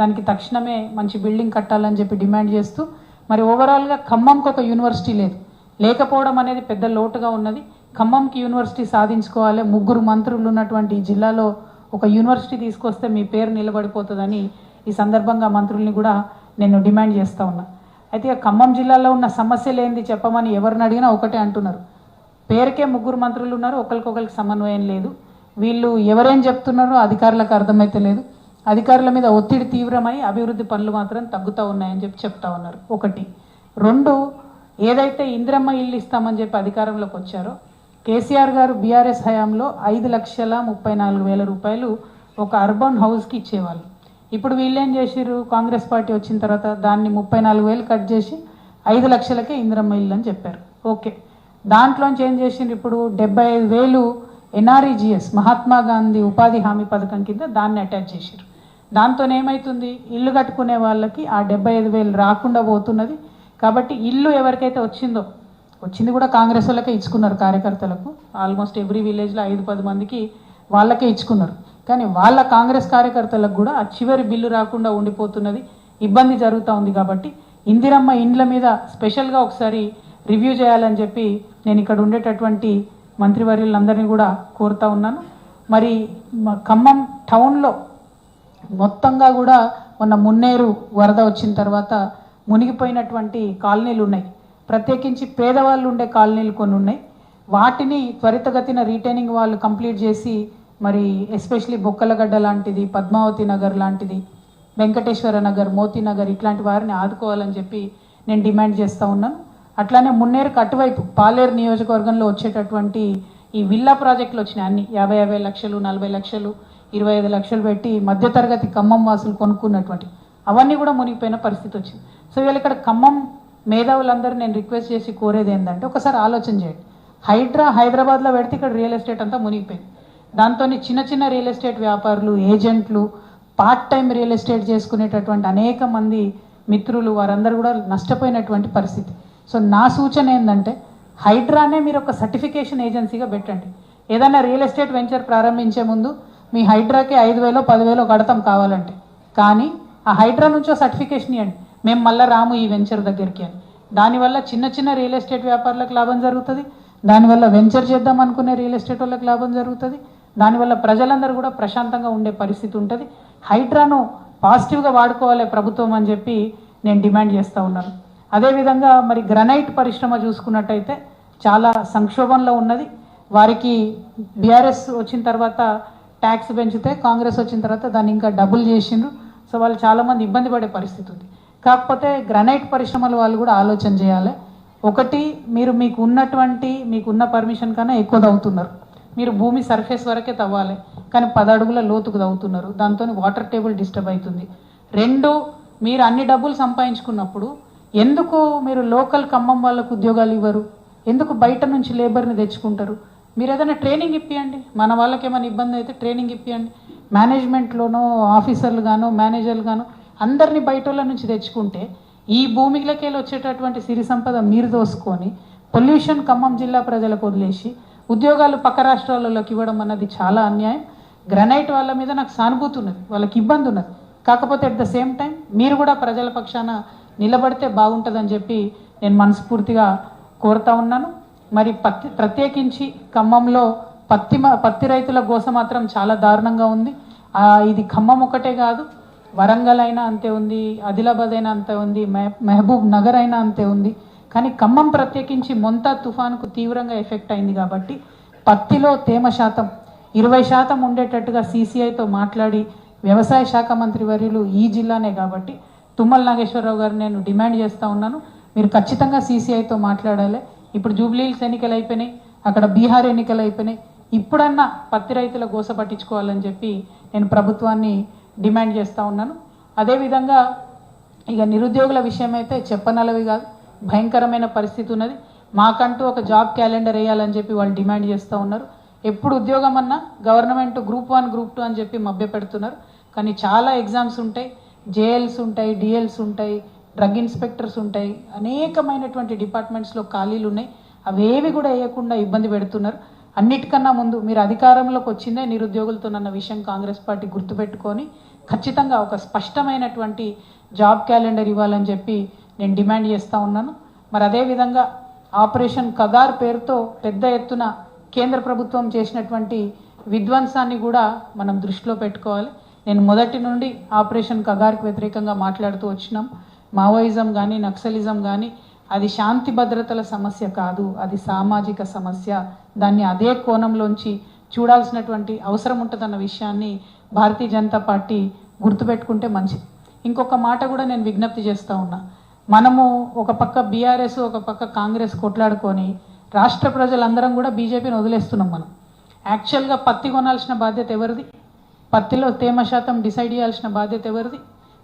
దానికి తక్షణమే మంచి బిల్డింగ్ కట్టాలని చెప్పి డిమాండ్ చేస్తూ మరి ఓవరాల్గా ఖమ్మంకి ఒక యూనివర్సిటీ లేకపోవడం అనేది పెద్ద లోటుగా ఉన్నది. ఖమ్మంకి యూనివర్సిటీ సాధించుకోవాలి. 3 మంత్రులు ఉన్నటువంటి ఈ జిల్లాలో ఒక యూనివర్సిటీ తీసుకొస్తే మీ పేరు నిలబడిపోతుందని ఈ సందర్భంగా మంత్రుల్ని కూడా నేను డిమాండ్ చేస్తూ ఉన్నా. అయితే ఖమ్మం జిల్లాలో ఉన్న సమస్యలు ఏంది చెప్పమని ఎవరిని అడిగినా ఒకటే అంటున్నారు, పేరుకే 3 మంత్రులు ఉన్నారు, ఒకరికొకరికి సమన్వయం లేదు. వీళ్ళు ఎవరేం చెప్తున్నారో అధికారులకు అర్థమైతే లేదు. అధికారుల మీద ఒత్తిడి తీవ్రమై అభివృద్ధి పనులు మాత్రం తగ్గుతూ ఉన్నాయని చెప్పి చెప్తా ఉన్నారు. 1. 2, ఏదైతే ఇందిరమ్మ ఇల్లు ఇస్తామని చెప్పి అధికారంలోకి వచ్చారో కేసీఆర్ గారు బీఆర్ఎస్ హయాంలో 5,34,000 రూపాయలు ఒక అర్బన్ హౌస్కి ఇచ్చేవాళ్ళు. ఇప్పుడు వీళ్ళేం చేసిర్రు, కాంగ్రెస్ పార్టీ వచ్చిన తర్వాత దాన్ని 34,000 కట్ చేసి 5 లక్షలకే ఇందిరమ్మ ఇల్లు అని చెప్పారు. ఓకే, దాంట్లోంచి ఏం చేసిండ్రు, ఇప్పుడు 75,000 ఎన్ఆర్ఈజిఎస్ మహాత్మా గాంధీ ఉపాధి హామీ పథకం కింద దాన్ని అటాచ్ చేసారు. దాంతో ఏమవుతుంది, ఇల్లు కట్టుకునే వాళ్ళకి ఆ 75,000 రాకుండా పోతున్నది. కాబట్టి ఇల్లు ఎవరికైతే వచ్చింది కూడా కాంగ్రెస్ వాళ్ళకే ఇచ్చుకున్నారు, కార్యకర్తలకు ఆల్మోస్ట్ ఎవ్రీ విలేజ్లో 5-10 మందికి వాళ్ళకే ఇచ్చుకున్నారు. కానీ వాళ్ళ కాంగ్రెస్ కార్యకర్తలకు కూడా ఆ చివరి బిల్లు రాకుండా ఉండిపోతున్నది, ఇబ్బంది జరుగుతూ ఉంది. కాబట్టి ఇందిరమ్మ ఇండ్ల మీద స్పెషల్గా ఒకసారి రివ్యూ చేయాలని చెప్పి నేను ఇక్కడ ఉండేటటువంటి మంత్రివర్యులందరినీ కూడా కోరుతా ఉన్నాను. మరి ఖమ్మం టౌన్లో మొత్తంగా కూడా మొన్న మున్నేరు వరద వచ్చిన తర్వాత మునిగిపోయినటువంటి కాలనీలు ఉన్నాయి. ప్రత్యేకించి పేదవాళ్ళు ఉండే కాలనీలు కొన్ని ఉన్నాయి. వాటిని త్వరితగతిన రీటైనింగ్ వాళ్ళు కంప్లీట్ చేసి మరి ఎస్పెషలీ బొక్కలగడ్డ లాంటిది, పద్మావతి నగర్ లాంటిది, వెంకటేశ్వర నగర్, మోతీ నగర్ ఇట్లాంటి వారిని ఆదుకోవాలని చెప్పి నేను డిమాండ్ చేస్తూ ఉన్నాను. అట్లానే మున్నేరుకు అటువైపు పాలేరు నియోజకవర్గంలో వచ్చేటటువంటి ఈ విల్లా ప్రాజెక్టులు వచ్చినాయి. అన్ని 50 లక్షలు, 40 లక్షలు, 25 లక్షలు పెట్టి మధ్యతరగతి ఖమ్మం వాసులు కొనుక్కున్నటువంటి అవన్నీ కూడా మునిగిపోయిన పరిస్థితి వచ్చింది. సో ఇవాళ ఇక్కడ ఖమ్మం మేధావులందరూ నేను రిక్వెస్ట్ చేసి కోరేది ఏంటంటే ఒకసారి ఆలోచన చేయండి. హైదరాబాద్లో పెడితే ఇక్కడ రియల్ ఎస్టేట్ అంతా మునిగిపోయింది. దాంతో చిన్న చిన్న రియల్ ఎస్టేట్ వ్యాపారులు, ఏజెంట్లు, పార్ట్ టైం రియల్ ఎస్టేట్ చేసుకునేటటువంటి అనేక మంది మిత్రులు వారందరూ కూడా నష్టపోయినటువంటి పరిస్థితి. సో నా సూచన ఏంటంటే హైడ్రానే మీరు ఒక సర్టిఫికేషన్ ఏజెన్సీగా పెట్టండి. ఏదైనా రియల్ ఎస్టేట్ వెంచర్ ప్రారంభించే ముందు మీ హైడ్రాకి 5,000 10,000 కడతాం కావాలంటే, కానీ ఆ హైడ్రా నుంచో సర్టిఫికేషన్ ఇవ్వండి, మేము మళ్ళీ రాము ఈ వెంచర్ దగ్గరికి అని. దానివల్ల చిన్న చిన్న రియల్ ఎస్టేట్ వ్యాపారులకు లాభం జరుగుతుంది, దానివల్ల వెంచర్ చేద్దాం అనుకునే రియల్ ఎస్టేట్ వాళ్ళకి లాభం జరుగుతుంది, దానివల్ల ప్రజలందరూ కూడా ప్రశాంతంగా ఉండే పరిస్థితి ఉంటుంది. హైడ్రాను పాజిటివ్గా వాడుకోవాలి ప్రభుత్వం అని చెప్పి నేను డిమాండ్ చేస్తూ ఉన్నాను. అదేవిధంగా మరి గ్రనైట్ పరిశ్రమ చూసుకున్నట్టయితే చాలా సంక్షోభంలో ఉన్నది. వారికి బీఆర్ఎస్ వచ్చిన తర్వాత ట్యాక్స్ పెంచితే కాంగ్రెస్ వచ్చిన తర్వాత దాన్ని ఇంకా డబుల్ చేసిండ్రు. సో వాళ్ళు చాలామంది ఇబ్బంది పడే పరిస్థితి ఉంది. కాకపోతే గ్రనైట్ పరిశ్రమల వాళ్ళు కూడా ఆలోచన చేయాలి. ఒకటి, మీకున్న పర్మిషన్ కన్నా ఎక్కువ తవ్వుతున్నారు. మీరు భూమి సర్ఫేస్ వరకే తవ్వాలి, కానీ 10 అడుగుల లోతుకు తవ్వుతున్నారు. దాంతో వాటర్ టేబుల్ డిస్టర్బ్ అవుతుంది. 2, మీరు అన్ని డబ్బులు సంపాదించుకున్నప్పుడు ఎందుకు మీరు లోకల్ ఖమ్మం వాళ్ళకు ఉద్యోగాలు ఇవ్వరు? ఎందుకు బయట నుంచి లేబర్ని తెచ్చుకుంటారు? మీరు ఏదైనా ట్రైనింగ్ ఇప్పియండి. మన వాళ్ళకి ఏమైనా ఇబ్బంది అయితే ట్రైనింగ్ ఇప్పియండి. మేనేజ్మెంట్లోనో ఆఫీసర్లు గానో మేనేజర్లు గానో అందరినీ బయట వాళ్ళ నుంచి తెచ్చుకుంటే ఈ భూమిలోకి వచ్చేటటువంటి సిరి సంపద మీరు దోసుకొని పొల్యూషన్ ఖమ్మం జిల్లా ప్రజలకు వదిలేసి ఉద్యోగాలు పక్క రాష్ట్రాలలోకి ఇవ్వడం అన్నది చాలా అన్యాయం. గ్రనైట్ వాళ్ళ మీద నాకు సానుభూతి ఉన్నది, వాళ్ళకి ఇబ్బంది ఉన్నది. కాకపోతే అట్ ద సేమ్ టైం మీరు కూడా ప్రజల పక్షాన నిలబడితే బాగుంటుందని చెప్పి నేను మనస్ఫూర్తిగా కోరుతా ఉన్నాను. మరి ప్రత్యేకించి ఖమ్మంలో పత్తి రైతుల గోస మాత్రం చాలా దారుణంగా ఉంది. ఇది ఖమ్మం ఒకటే కాదు, వరంగల్ అయినా అంతే ఉంది, ఆదిలాబాద్ అయినా అంతే ఉంది, మహబూబ్ నగర్ అయినా అంతే ఉంది. కానీ ఖమ్మం ప్రత్యేకించి మొంతా తుఫానుకు తీవ్రంగా ఎఫెక్ట్ అయింది. కాబట్టి పత్తిలో తేమ శాతం 20% ఉండేటట్టుగా CCIతో మాట్లాడి వ్యవసాయ శాఖ మంత్రి వర్యులు ఈ జిల్లానే కాబట్టి తుమ్మల నాగేశ్వరరావు గారు నేను డిమాండ్ చేస్తూ ఉన్నాను, మీరు ఖచ్చితంగా CCIతో మాట్లాడాలి. ఇప్పుడు జూబ్లీహిల్స్ ఎన్నికలు అయిపోయినాయి, అక్కడ బీహార్ ఎన్నికలు అయిపోయినాయి. ఇప్పుడన్నా పత్తి రైతుల గోస పట్టించుకోవాలని చెప్పి నేను ప్రభుత్వాన్ని డిమాండ్ చేస్తూ ఉన్నాను. అదేవిధంగా ఇక నిరుద్యోగుల విషయం అయితే చెప్పనలవి కాదు, భయంకరమైన పరిస్థితి ఉన్నది. మాకంటూ ఒక జాబ్ క్యాలెండర్ వేయాలని చెప్పి వాళ్ళు డిమాండ్ చేస్తూ ఉన్నారు. ఎప్పుడు ఉద్యోగం అన్నా గవర్నమెంట్ గ్రూప్ 1 గ్రూప్ 2 అని చెప్పి మభ్య పెడుతున్నారు. కానీ చాలా ఎగ్జామ్స్ ఉంటాయి, JLs ఉంటాయి, DLs ఉంటాయి, డ్రగ్ ఇన్స్పెక్టర్స్ ఉంటాయి, అనేకమైనటువంటి డిపార్ట్మెంట్స్లో ఖాళీలు ఉన్నాయి. అవేవి కూడా వేయకుండా ఇబ్బంది పెడుతున్నారు. అన్నిటికన్నా ముందు మీరు అధికారంలోకి వచ్చిందే నిరుద్యోగులతోనన్న విషయం కాంగ్రెస్ పార్టీ గుర్తుపెట్టుకొని ఖచ్చితంగా ఒక స్పష్టమైనటువంటి జాబ్ క్యాలెండర్ ఇవ్వాలని చెప్పి నేను డిమాండ్ చేస్తూ ఉన్నాను. మరి అదేవిధంగా ఆపరేషన్ కగార్ పేరుతో పెద్ద ఎత్తున కేంద్ర ప్రభుత్వం చేసినటువంటి విధ్వంసాన్ని కూడా మనం దృష్టిలో పెట్టుకోవాలి. నేను మొదటి నుండి ఆపరేషన్ కగార్కి వ్యతిరేకంగా మాట్లాడుతూ వచ్చినాం. మావోయిజం కానీ నక్సలిజం కానీ అది శాంతి భద్రతల సమస్య కాదు, అది సామాజిక సమస్య. దాన్ని అదే కోణంలోంచి చూడాల్సినటువంటి అవసరం ఉంటుందన్న విషయాన్ని భారతీయ జనతా పార్టీ గుర్తుపెట్టుకుంటే మంచిది. ఇంకొక మాట కూడా నేను విజ్ఞప్తి చేస్తూ ఉన్నా, మనము ఒక పక్క బీఆర్ఎస్ ఒక పక్క కాంగ్రెస్ కొట్లాడుకొని రాష్ట్ర ప్రజలందరం కూడా బీజేపీని వదిలేస్తున్నాం. మనం యాక్చువల్గా పత్తి కొనాల్సిన బాధ్యత ఎవరిది? పత్తిలో తేమ శాతం డిసైడ్ చేయాల్సిన బాధ్యత ఎవరిది?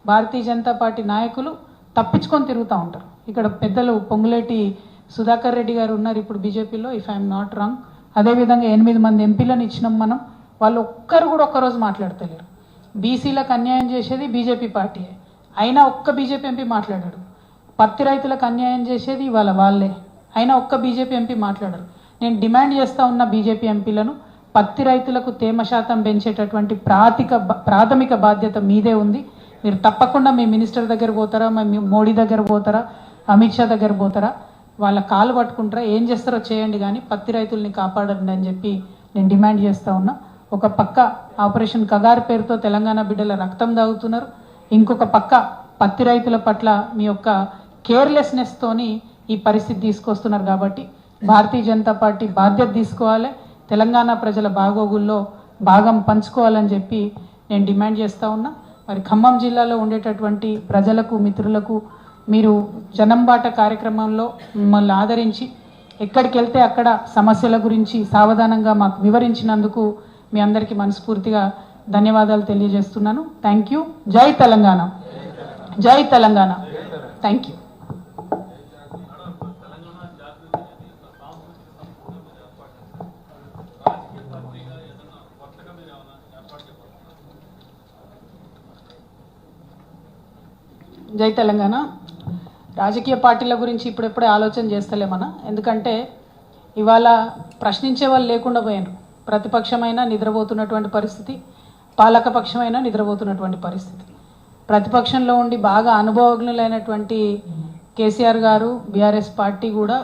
భారతీయ జనతా పార్టీ నాయకులు తప్పించుకొని తిరుగుతూ ఉంటారు. ఇక్కడ పెద్దలు పొంగులేటి సుధాకర్ రెడ్డి గారు ఉన్నారు ఇప్పుడు బీజేపీలో, ఇఫ్ ఐఎమ్ నాట్ రాంగ్. అదేవిధంగా 8 మంది ఎంపీలను ఇచ్చినాం మనం, వాళ్ళు ఒక్కరు కూడా ఒక్కరోజు మాట్లాడతలేరు. బీసీలకు అన్యాయం చేసేది బీజేపీ పార్టీయే, అయినా ఒక్క బీజేపీ ఎంపీ మాట్లాడాడు. పత్తి రైతులకు అన్యాయం చేసేది వాళ్ళే, అయినా ఒక్క బీజేపీ ఎంపీ మాట్లాడరు. నేను డిమాండ్ చేస్తూ ఉన్న బీజేపీ ఎంపీలను, పత్తి రైతులకు తేమ శాతం పెంచేటటువంటి ప్రాథమిక బాధ్యత మీదే ఉంది. మీరు తప్పకుండా మీ మినిస్టర్ దగ్గర పోతారా, మీ మోడీ దగ్గర పోతారా, అమిత్ షా దగ్గర పోతారా, వాళ్ళ కాలు పట్టుకుంటారా, ఏం చేస్తారో చేయండి, కానీ పత్తి రైతుల్ని కాపాడండి అని చెప్పి నేను డిమాండ్ చేస్తూ ఉన్నా. ఒక పక్క ఆపరేషన్ కగార్ పేరుతో తెలంగాణ బిడ్డల రక్తం దాగుతున్నారు, ఇంకొక పక్క పత్తి రైతుల పట్ల మీ యొక్క కేర్లెస్నెస్తోని ఈ పరిస్థితి తీసుకొస్తున్నారు. కాబట్టి భారతీయ జనతా పార్టీ బాధ్యత తీసుకోవాలి, తెలంగాణ ప్రజల బాగోగుల్లో భాగం పంచుకోవాలని చెప్పి నేను డిమాండ్ చేస్తూ ఉన్నా. మరి ఖమ్మం జిల్లాలో ఉండేటటువంటి ప్రజలకు, మిత్రులకు మీరు జనంబాట కార్యక్రమంలో మిమ్మల్ని ఆదరించి ఎక్కడికి వెళ్తే అక్కడ సమస్యల గురించి సావధానంగా మాకు వివరించినందుకు మీ అందరికీ మనస్ఫూర్తిగా ధన్యవాదాలు తెలియజేస్తున్నాను. Thank you. జై తెలంగాణ, జై తెలంగాణ. Thank you. జై తెలంగాణ. రాజకీయ పార్టీల గురించి ఇప్పుడెప్పుడే ఆలోచన చేస్తలేమన్నా, ఎందుకంటే ఇవాళ ప్రశ్నించే వాళ్ళు లేకుండా పోయారు. ప్రతిపక్షమైనా నిద్రపోతున్నటువంటి పరిస్థితి, పాలకపక్షమైనా నిద్రపోతున్నటువంటి పరిస్థితి. ప్రతిపక్షంలో ఉండి బాగా అనుభవజ్ఞులైనటువంటి కేసీఆర్ గారు, బీఆర్ఎస్ పార్టీ కూడా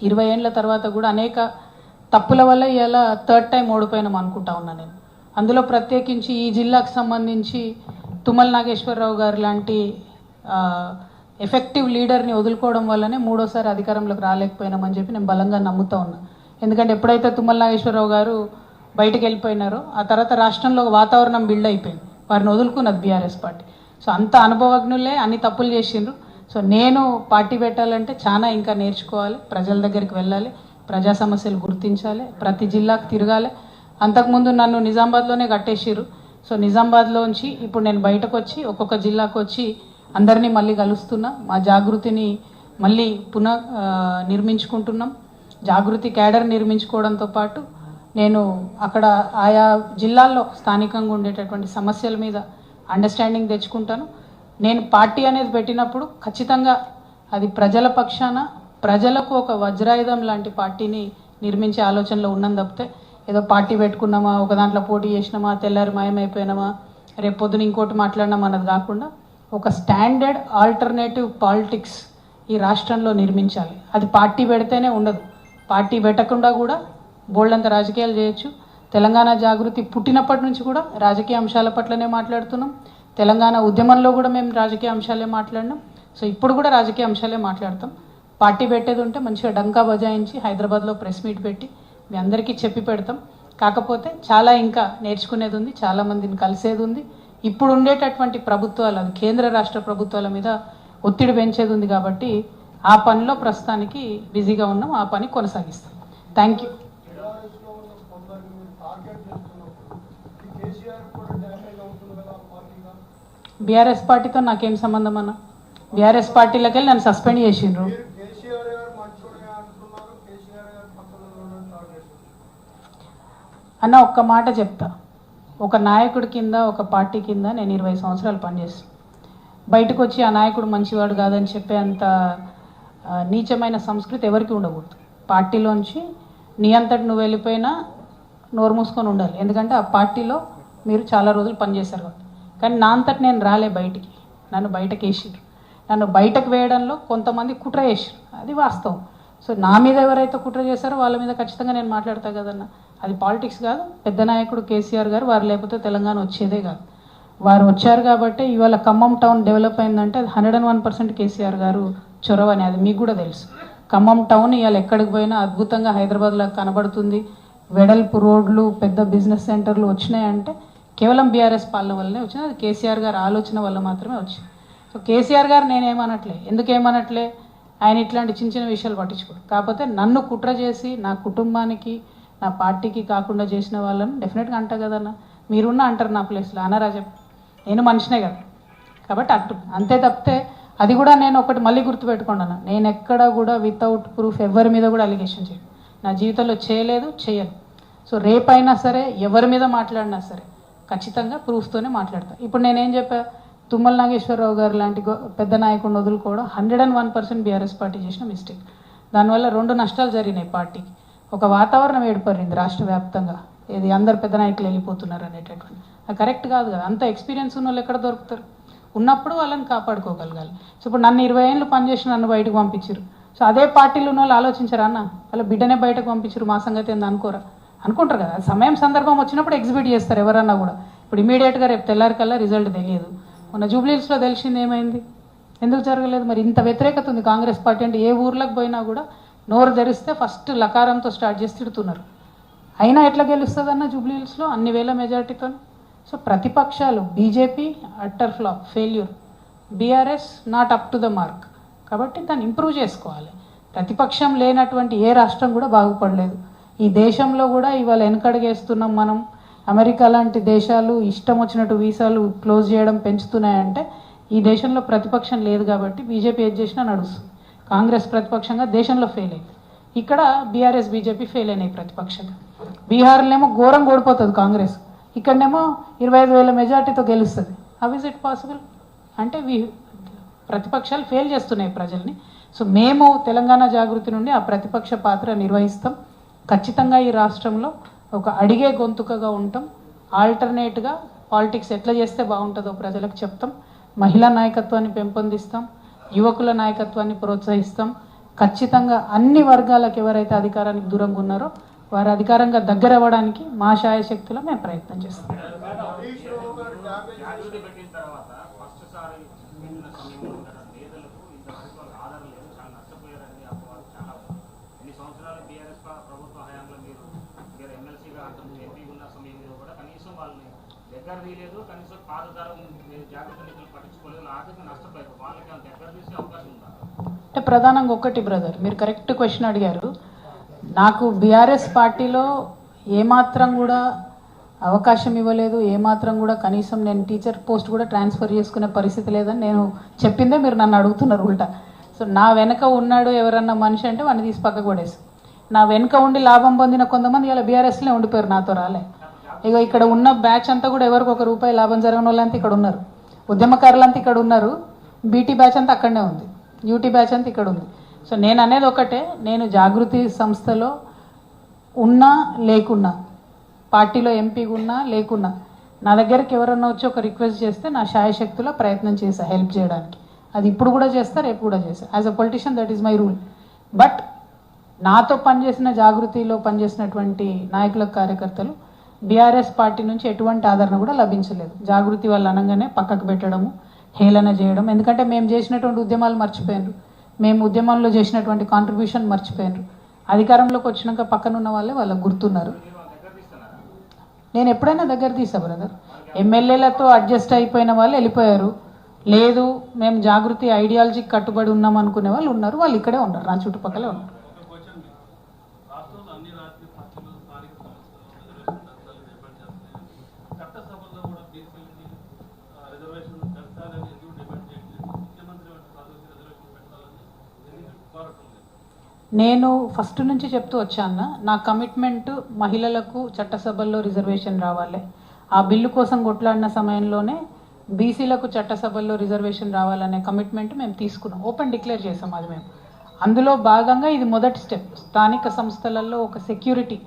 20 ఏళ్ల తర్వాత కూడా అనేక తప్పుల వల్ల ఇలా థర్డ్ టైం ఓడిపోయినాం అనుకుంటా ఉన్నా నేను. అందులో ప్రత్యేకించి ఈ జిల్లాకు సంబంధించి తుమ్మల నాగేశ్వరరావు గారు లాంటి ఎఫెక్టివ్ లీడర్ని వదులుకోవడం వల్లనే మూడోసారి అధికారంలోకి రాలేకపోయినామని చెప్పి నేను బలంగా నమ్ముతా ఉన్నా. ఎందుకంటే ఎప్పుడైతే తుమ్మల నాగేశ్వరరావు గారు బయటకు వెళ్ళిపోయినారో ఆ తర్వాత రాష్ట్రంలో వాతావరణం బిల్డ్ అయిపోయింది, వారిని వదులుకున్నది బీఆర్ఎస్ పార్టీ. సో అంత అనుభవజ్ఞులే అన్ని తప్పులు చేసిండ్రు. సో నేను పార్టీ పెట్టాలంటే చాలా ఇంకా నేర్చుకోవాలి, ప్రజల దగ్గరికి వెళ్ళాలి, ప్రజా సమస్యలు గుర్తించాలి, ప్రతి జిల్లాకు తిరగాలి. అంతకుముందు నన్ను నిజామాబాద్లోనే కట్టేసిర్రు. సో నిజామాబాద్లోంచి ఇప్పుడు నేను బయటకు వచ్చి ఒక్కొక్క జిల్లాకు వచ్చి అందరినీ మళ్ళీ కలుస్తున్నా. మా జాగృతిని మళ్ళీ నిర్మించుకుంటున్నాం. జాగృతి క్యాడర్ నిర్మించుకోవడంతో పాటు నేను అక్కడ ఆయా జిల్లాల్లో స్థానికంగా ఉండేటటువంటి సమస్యల మీద అండర్స్టాండింగ్ తెచ్చుకుంటాను. నేను పార్టీ అనేది పెట్టినప్పుడు ఖచ్చితంగా అది ప్రజల పక్షాన, ప్రజలకు ఒక వజ్రాయుధం లాంటి పార్టీని నిర్మించే ఆలోచనలో ఉన్నాను తప్పితే ఏదో పార్టీ పెట్టుకున్నామా, ఒక దాంట్లో పోటీ చేసినామా, తెల్లారి మాయమైపోయినామా, రేపు పొద్దున ఇంకోటి మాట్లాడినామా అన్నది కాకుండా ఒక స్టాండర్డ్ ఆల్టర్నేటివ్ పాలిటిక్స్ ఈ రాష్ట్రంలో నిర్మించాలి. అది పార్టీ పెడితేనే ఉండదు, పార్టీ పెట్టకుండా కూడా బోల్డంత రాజకీయాలు చేయొచ్చు. తెలంగాణ జాగృతి పుట్టినప్పటి నుంచి కూడా రాజకీయ అంశాల పట్లనే మాట్లాడుతున్నాం. తెలంగాణ ఉద్యమంలో కూడా మేము రాజకీయ అంశాలే మాట్లాడినాం. సో ఇప్పుడు కూడా రాజకీయ అంశాలే మాట్లాడతాం. పార్టీ పెట్టేది ఉంటే మంచిగా డంకా బజాయించి హైదరాబాద్లో ప్రెస్ మీట్ పెట్టి మీ అందరికీ చెప్పి పెడతాం. కాకపోతే చాలా ఇంకా నేర్చుకునేది ఉంది, చాలామందిని కలిసేది ఉంది. ఇప్పుడు ఉండేటటువంటి ప్రభుత్వాలు, అది కేంద్ర రాష్ట్ర ప్రభుత్వాల మీద ఒత్తిడి పెంచేది ఉంది. కాబట్టి ఆ పనిలో ప్రస్తుతానికి బిజీగా ఉన్నాం, ఆ పని కొనసాగిస్తాం. Thank you. బీఆర్ఎస్ పార్టీతో నాకేం సంబంధం అన్న? బీఆర్ఎస్ పార్టీలోకి వెళ్ళి నన్ను సస్పెండ్ చేసిండ్రు. అన్న ఒక్క మాట చెప్తా, ఒక నాయకుడి కింద, ఒక పార్టీ కింద నేను 20 సంవత్సరాలు పనిచేస్తాను. బయటకు వచ్చి ఆ నాయకుడు మంచివాడు కాదని చెప్పే అంత నీచమైన సంస్కృతి ఎవరికి ఉండకూడదు. పార్టీలోంచి నీ అంతటి నువ్వు వెళ్ళిపోయినా నోరు మూసుకొని ఉండాలి, ఎందుకంటే ఆ పార్టీలో మీరు చాలా రోజులు పనిచేశారు కాబట్టి. కానీ నా అంతటి నేను రాలే బయటికి, నన్ను బయటకు వేసిర్రు. నన్ను బయటకు వేయడంలో కొంతమంది కుట్ర చేసిర్రు, అది వాస్తవం. సో నా మీద ఎవరైతే కుట్ర చేశారో వాళ్ళ మీద ఖచ్చితంగా నేను మాట్లాడతా కదన్న. అది పాలిటిక్స్ కాదు. పెద్ద నాయకుడు కేసీఆర్ గారు, వారు లేకపోతే తెలంగాణ వచ్చేదే కాదు. వారు వచ్చారు కాబట్టి ఇవాళ ఖమ్మం టౌన్ డెవలప్ అయిందంటే అది 101% కేసీఆర్ గారు చొరవ అని, అది మీకు కూడా తెలుసు. ఖమ్మం టౌన్ ఇవాళ ఎక్కడికి పోయినా అద్భుతంగా హైదరాబాద్లో కనబడుతుంది. వెడల్పు రోడ్లు, పెద్ద బిజినెస్ సెంటర్లు వచ్చినాయంటే కేవలం బీఆర్ఎస్ పాలన వల్లనే వచ్చింది. అది కేసీఆర్ గారు ఆలోచన వల్ల మాత్రమే వచ్చింది. సో కేసీఆర్ గారు నేనేమనట్లే, ఎందుకేమనట్లే, ఆయన ఇట్లాంటి చిన్న చిన్న విషయాలు పట్టించుకోడు. కాకపోతే నన్ను కుట్ర చేసి నా కుటుంబానికి, నా పార్టీకి కాకుండా చేసిన వాళ్ళని డెఫినెట్గా అంటా కదన్న. మీరున్న అంటారు నా ప్లేస్లో, అనరా చెప్పి, నేను మనిషినే కదా. కాబట్టి అంతే తప్పితే అది కూడా నేను ఒకటి మళ్ళీ గుర్తుపెట్టుకున్నాను, నేను ఎక్కడ కూడా వితౌట్ ప్రూఫ్ ఎవరి మీద కూడా అలిగేషన్ చేయను. నా జీవితంలో చేయలేదు, చేయను. సో రేపైనా సరే ఎవరి మీద మాట్లాడినా సరే ఖచ్చితంగా ప్రూఫ్తోనే మాట్లాడతాను. ఇప్పుడు నేనేం చెప్పా, తుమ్మల నాగేశ్వరరావు గారు లాంటి పెద్ద నాయకుడిని వదులుకోవడం 101% బీఆర్ఎస్ పార్టీ చేసిన మిస్టేక్. దానివల్ల 2 నష్టాలు జరిగినాయి పార్టీకి. ఒక వాతావరణం ఏర్పడింది రాష్ట్ర వ్యాప్తంగా, ఇది అందరు పెద్ద నాయకులు వెళ్ళిపోతున్నారు అనేటటువంటి. అది కరెక్ట్ కాదు కదా. అంత ఎక్స్పీరియన్స్ ఉన్న వాళ్ళు ఎక్కడ దొరుకుతారు? ఉన్నప్పుడు వాళ్ళని కాపాడుకోగలగాలి. సో ఇప్పుడు నన్ను 20 ఏళ్ళు పనిచేసి నన్ను బయటకు పంపించారు. సో అదే పార్టీలో ఉన్న వాళ్ళు ఆలోచించారా అన్న, వాళ్ళ బిడ్డనే బయటకు పంపించారు, మా సంగతి ఏంది అనుకోరా? అనుకుంటారు కదా. సమయం సందర్భం వచ్చినప్పుడు ఎగ్జిబిట్ చేస్తారు ఎవరన్నా కూడా. ఇప్పుడు ఇమీడియట్గా రేపు తెల్లారికల్లా రిజల్ట్ తెలియదు. మొన్న జూబ్లీహిల్స్లో తెలిసింది ఏమైంది, ఎందుకు జరగలేదు? మరి ఇంత వ్యతిరేకత ఉంది కాంగ్రెస్ పార్టీ అంటే. ఏ ఊర్లకు పోయినా కూడా నోరు తెరిస్తే ఫస్ట్ లకారంతో స్టార్ట్ చేసి తిడుతున్నారు. అయినా ఎట్లా గెలుస్తుందన్న జూబ్లీహిల్స్లో అన్ని వేల మెజార్టీతో? సో ప్రతిపక్షాలు BJP utter flop, failure, BRS not up to the mark. కాబట్టి దాన్ని ఇంప్రూవ్ చేసుకోవాలి. ప్రతిపక్షం లేనటువంటి ఏ రాష్ట్రం కూడా బాగుపడలేదు. ఈ దేశంలో కూడా ఇవాళ వెనకడుగేస్తున్నాం మనం. అమెరికా లాంటి దేశాలు ఇష్టం వచ్చినట్టు వీసాలు క్లోజ్ చేయడం పెంచుతున్నాయంటే ఈ దేశంలో ప్రతిపక్షం లేదు కాబట్టి బీజేపీ ఏది చేసినా నడుస్తుంది. కాంగ్రెస్ ప్రతిపక్షంగా దేశంలో ఫెయిల్ అయింది. ఇక్కడ బీఆర్ఎస్ బీజేపీ ఫెయిల్ అయినాయి ప్రతిపక్షంగా. బీహార్లోనేమో ఘోరంగా ఓడిపోతుంది కాంగ్రెస్, ఇక్కడనేమో 25,000 మెజార్టీతో గెలుస్తుంది. How is it possible? అంటే ప్రతిపక్షాలు ఫెయిల్ చేస్తున్నాయి ప్రజల్ని. సో మేము తెలంగాణ జాగృతి నుండి ఆ ప్రతిపక్ష పాత్ర నిర్వహిస్తాం. ఖచ్చితంగా ఈ రాష్ట్రంలో ఒక అడిగే గొంతుకగా ఉంటాం. ఆల్టర్నేట్గా పాలిటిక్స్ ఎట్లా చేస్తే బాగుంటుందో ప్రజలకు చెప్తాం. మహిళా నాయకత్వాన్ని పెంపొందిస్తాం, యువకుల నాయకత్వాన్ని ప్రోత్సహిస్తాం. ఖచ్చితంగా అన్ని వర్గాలకు ఎవరైతే అధికారానికి దూరంగా ఉన్నారో వారు అధికారంగా దగ్గర అవ్వడానికి మా శాయశక్తిలో మేము ప్రయత్నం చేస్తాం. అంటే ప్రధానంగా ఒకటి బ్రదర్, మీరు కరెక్ట్ క్వశ్చన్ అడిగారు. నాకు బీఆర్ఎస్ పార్టీలో ఏమాత్రం కూడా అవకాశం ఇవ్వలేదు, ఏమాత్రం కూడా కనీసం నేను టీచర్ పోస్ట్ కూడా ట్రాన్స్ఫర్ చేసుకునే పరిస్థితి లేదని నేను చెప్పిందే మీరు నన్ను అడుగుతున్నారు ఉల్టా. సో నా వెనక ఉన్నాడు ఎవరన్నా మనిషి అంటే వాడిని తీసి పక్కకు పడేసి, నా వెనక ఉండి లాభం పొందిన కొంతమంది ఇలా బీఆర్ఎస్లో ఉండిపోయారు, నాతో రాలే. ఇక ఇక్కడ ఉన్న బ్యాచ్ అంతా కూడా ఎవరికి ₹1 లాభం జరగని వాళ్ళంతా ఇక్కడ ఉన్నారు, ఉద్యమకారులంతా ఇక్కడ ఉన్నారు, బీటీ బ్యాచ్ అంతా అక్కడనే ఉంది, యూటీ బ్యాచ్ అంతా ఇక్కడ ఉంది. సో నేను అనేది ఒకటే, నేను జాగృతి సంస్థలో ఉన్నా లేకున్నా, పార్టీలో ఎంపీగా ఉన్నా లేకున్నా, నా దగ్గరికి ఎవరన్నా వచ్చి ఒక రిక్వెస్ట్ చేస్తే నా శాయశక్తిలో ప్రయత్నం చేశా హెల్ప్ చేయడానికి. అది ఇప్పుడు కూడా చేస్తా, రేపు కూడా చేస్తా. As a politician that is my rule. But నాతో పనిచేసిన జాగృతిలో పనిచేసినటువంటి నాయకుల కార్యకర్తలు బీఆర్ఎస్ పార్టీ నుంచి ఎటువంటి ఆదరణ కూడా లభించలేదు. జాగృతి వాళ్ళు అనగానే పక్కకు పెట్టడము, హేళన చేయడం. ఎందుకంటే మేము చేసినటువంటి ఉద్యమాలు మర్చిపోయినారు, మేము ఉద్యమంలో చేసినటువంటి కాంట్రిబ్యూషన్ మర్చిపోయినారు. అధికారంలోకి వచ్చినాక పక్కనున్న వాళ్ళే వాళ్ళకు గుర్తున్నారు. నేను ఎప్పుడైనా దగ్గర తీసా బ్రదర్. ఎమ్మెల్యేలతో అడ్జస్ట్ అయిపోయిన వాళ్ళు వెళ్ళిపోయారు. లేదు మేము జాగృతి ఐడియాలజీకి కట్టుబడి ఉన్నాం అనుకునే వాళ్ళు ఉన్నారు, వాళ్ళు ఇక్కడే ఉన్నారు, నా చుట్టుపక్కలే ఉన్నారు. నేను ఫస్ట్ నుంచి చెప్తూ వచ్చాను, నా కమిట్మెంట్ మహిళలకు చట్టసభల్లో రిజర్వేషన్ రావాలి. ఆ బిల్లు కోసం కొట్లాడిన సమయంలోనే బీసీలకు చట్టసభల్లో రిజర్వేషన్ రావాలనే కమిట్మెంట్ మేము తీసుకున్నాం, ఓపెన్ డిక్లేర్ చేసాం అది మేము. అందులో భాగంగా ఇది మొదటి స్టెప్. స్థానిక సంస్థలలో ఒక సెక్యూరిటీ,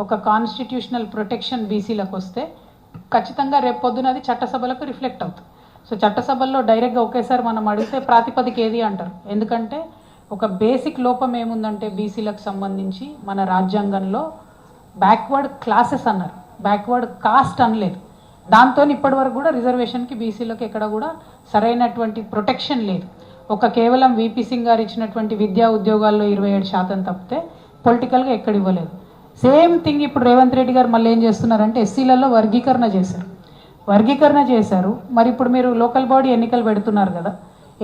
ఒక కాన్స్టిట్యూషనల్ ప్రొటెక్షన్ బీసీలకు వస్తే ఖచ్చితంగా రేపు పొద్దున అది చట్టసభలకు రిఫ్లెక్ట్ అవుతుంది. సో చట్టసభల్లో డైరెక్ట్గా ఒకేసారి మనం అడిగితే ప్రాతిపదిక ఏది అంటారు. ఎందుకంటే ఒక బేసిక్ లోపం ఏముందంటే బీసీలకు సంబంధించి మన రాజ్యాంగంలో బ్యాక్వర్డ్ క్లాసెస్ అన్నారు, బ్యాక్వర్డ్ కాస్ట్ అనలేదు. దాంతో ఇప్పటి వరకు కూడా రిజర్వేషన్కి బీసీలకు ఎక్కడ కూడా సరైనటువంటి ప్రొటెక్షన్ లేదు. ఒక కేవలం వీపీ సింగ్ గారు ఇచ్చినటువంటి విద్యా ఉద్యోగాల్లో 27% తప్పితే పొలిటికల్గా ఎక్కడ ఇవ్వలేదు. సేమ్ థింగ్ ఇప్పుడు రేవంత్ రెడ్డి గారు మళ్ళీ ఏం చేస్తున్నారంటే ఎస్సీలలో వర్గీకరణ చేశారు. మరి ఇప్పుడు మీరు లోకల్ బాడీ ఎన్నికలు పెడుతున్నారు కదా,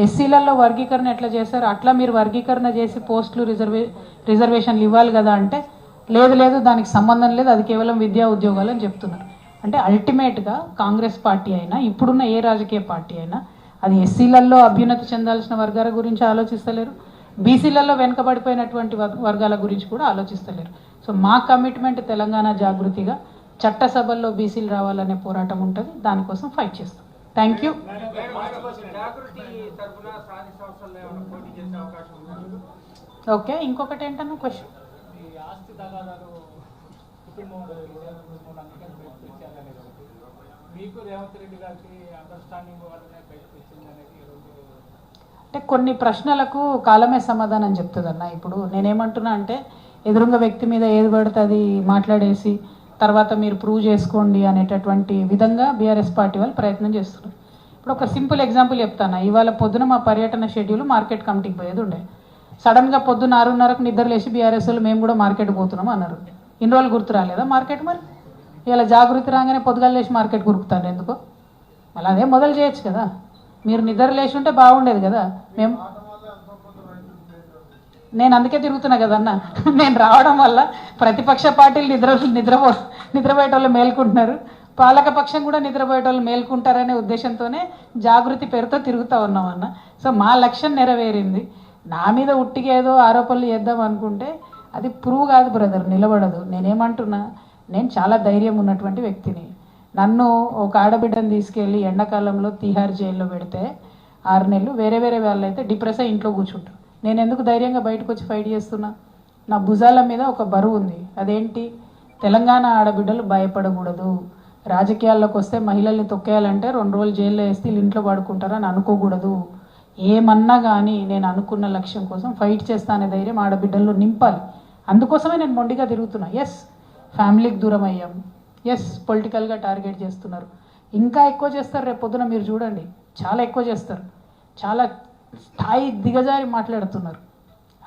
ఎస్సీలలో వర్గీకరణ ఎట్లా చేశారు, అట్లా మీరు వర్గీకరణ చేసి పోస్టులు రిజర్వేషన్లు ఇవ్వాలి కదా అంటే లేదు దానికి సంబంధం లేదు, అది కేవలం విద్యా ఉద్యోగాలు అని చెప్తున్నారు. అంటే అల్టిమేట్గా కాంగ్రెస్ పార్టీ అయినా ఇప్పుడున్న ఏ రాజకీయ పార్టీ అయినా అది ఎస్సీలలో అభ్యున్నతి చెందాల్సిన వర్గాల గురించి ఆలోచిస్తలేరు, బీసీలలో వెనుకబడిపోయినటువంటి వర్గాల గురించి కూడా ఆలోచిస్తలేరు. సో మా కమిట్మెంట్ తెలంగాణ జాగృతిగా చట్టసభల్లో బీసీలు రావాలనే పోరాటం ఉంటుంది, దానికోసం ఫైట్ చేస్తాం. Thank you. ఓకే, ఇంకొకటి ఏంటన్నా క్వశ్చన్? తగాదాలు కుటుంబంలో మీకు రేవంత్ రెడ్డి గారికి అండర్స్టాండింగ్ వల్లనే బయటకు వచ్చింది అనేది అంటే కొన్ని ప్రశ్నలకు కాలమే సమాధానం చెప్తుందన్న. ఇప్పుడు నేనేమంటున్నా అంటే ఎదురుంగ వ్యక్తి మీద ఏది పడితే అది మాట్లాడేసి తర్వాత మీరు ప్రూవ్ చేసుకోండి అనేటటువంటి విధంగా బీఆర్ఎస్ పార్టీ వాళ్ళు ప్రయత్నం చేస్తున్నారు. ఇప్పుడు ఒక సింపుల్ ఎగ్జాంపుల్ చెప్తాను. ఇవాళ పొద్దున మా పర్యటన షెడ్యూల్ మార్కెట్ కమిటీకి పోయేది ఉండే. సడన్గా పొద్దున్న 6:30కు నిద్ర లేచి బీఆర్ఎస్ వాళ్ళు మేము కూడా మార్కెట్ పోతున్నాం అన్నారు. ఇన్ని రోజులు గుర్తు రాలేదా మార్కెట్? మరి ఇలా జాగృతి రాగానే పొద్దుగాల లేచి మార్కెట్ గురుకుతాను ఎందుకు? మళ్ళీ అదే మొదలు చేయొచ్చు కదా. మీరు నిద్ర లేచి ఉంటే బాగుండేది కదా. నేను అందుకే తిరుగుతున్నా కదన్న. నేను రావడం వల్ల ప్రతిపక్ష పార్టీలు నిద్రపోయేటోళ్ళు మేల్కుంటున్నారు, పాలకపక్షం కూడా నిద్రపోయేటోళ్ళు మేల్కుంటారనే ఉద్దేశంతోనే జాగృతి పేరుతో తిరుగుతూ ఉన్నాం అన్న. సో మా లక్ష్యం నెరవేరింది. నా మీద ఉట్టిగా ఏదో ఆరోపణలు చేద్దాం అనుకుంటే అది ప్రూవ్ కాదు బ్రదర్, నిలబడదు. నేనేమంటున్నా, నేను చాలా ధైర్యం ఉన్నటువంటి వ్యక్తిని. నన్ను ఒక ఆడబిడ్డను తీసుకెళ్ళి ఎండాకాలంలో తిహార్ జైల్లో పెడితే 6 నెలలు వేరే వేరే వాళ్ళు అయితే డిప్రెస్ అయ్యి ఇంట్లో కూర్చుంటారు. నేను ఎందుకు ధైర్యంగా బయటకు వచ్చి ఫైట్ చేస్తున్నా? నా భుజాల మీద ఒక బరువు ఉంది. అదేంటి? తెలంగాణ ఆడబిడ్డలు భయపడకూడదు. రాజకీయాల్లోకి వస్తే మహిళల్ని తొక్కేయాలంటే 2 రోజులు జైల్లో వేస్తే వీళ్ళు ఇంట్లో పడుకుంటారని అనుకోకూడదు. ఏమన్నా కానీ నేను అనుకున్న లక్ష్యం కోసం ఫైట్ చేస్తానే ధైర్యం ఆడబిడ్డల్లో నింపాలి. అందుకోసమే నేను మొండిగా తిరుగుతున్నా. ఎస్, ఫ్యామిలీకి దూరం అయ్యాం. ఎస్, పొలిటికల్గా టార్గెట్ చేస్తున్నారు. ఇంకా ఎక్కువ చేస్తారు. రేపు పొద్దున మీరు చూడండి, చాలా ఎక్కువ చేస్తారు. చాలా స్థాయి దిగజారి మాట్లాడుతున్నారు.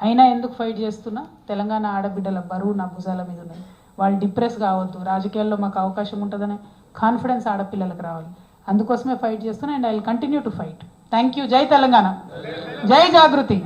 అయినా ఎందుకు ఫైట్ చేస్తున్నా? తెలంగాణ ఆడబిడ్డల బరువు నా భుజాల మీద ఉన్నది. వాళ్ళు డిప్రెస్ కావద్దు, రాజకీయాల్లో మాకు అవకాశం ఉంటుందనే కాన్ఫిడెన్స్ ఆడపిల్లలకు రావాలి. అందుకోసమే ఫైట్ చేస్తున్నా. And I will continue to fight. Thank you. జై తెలంగాణ, జై జాగృతి.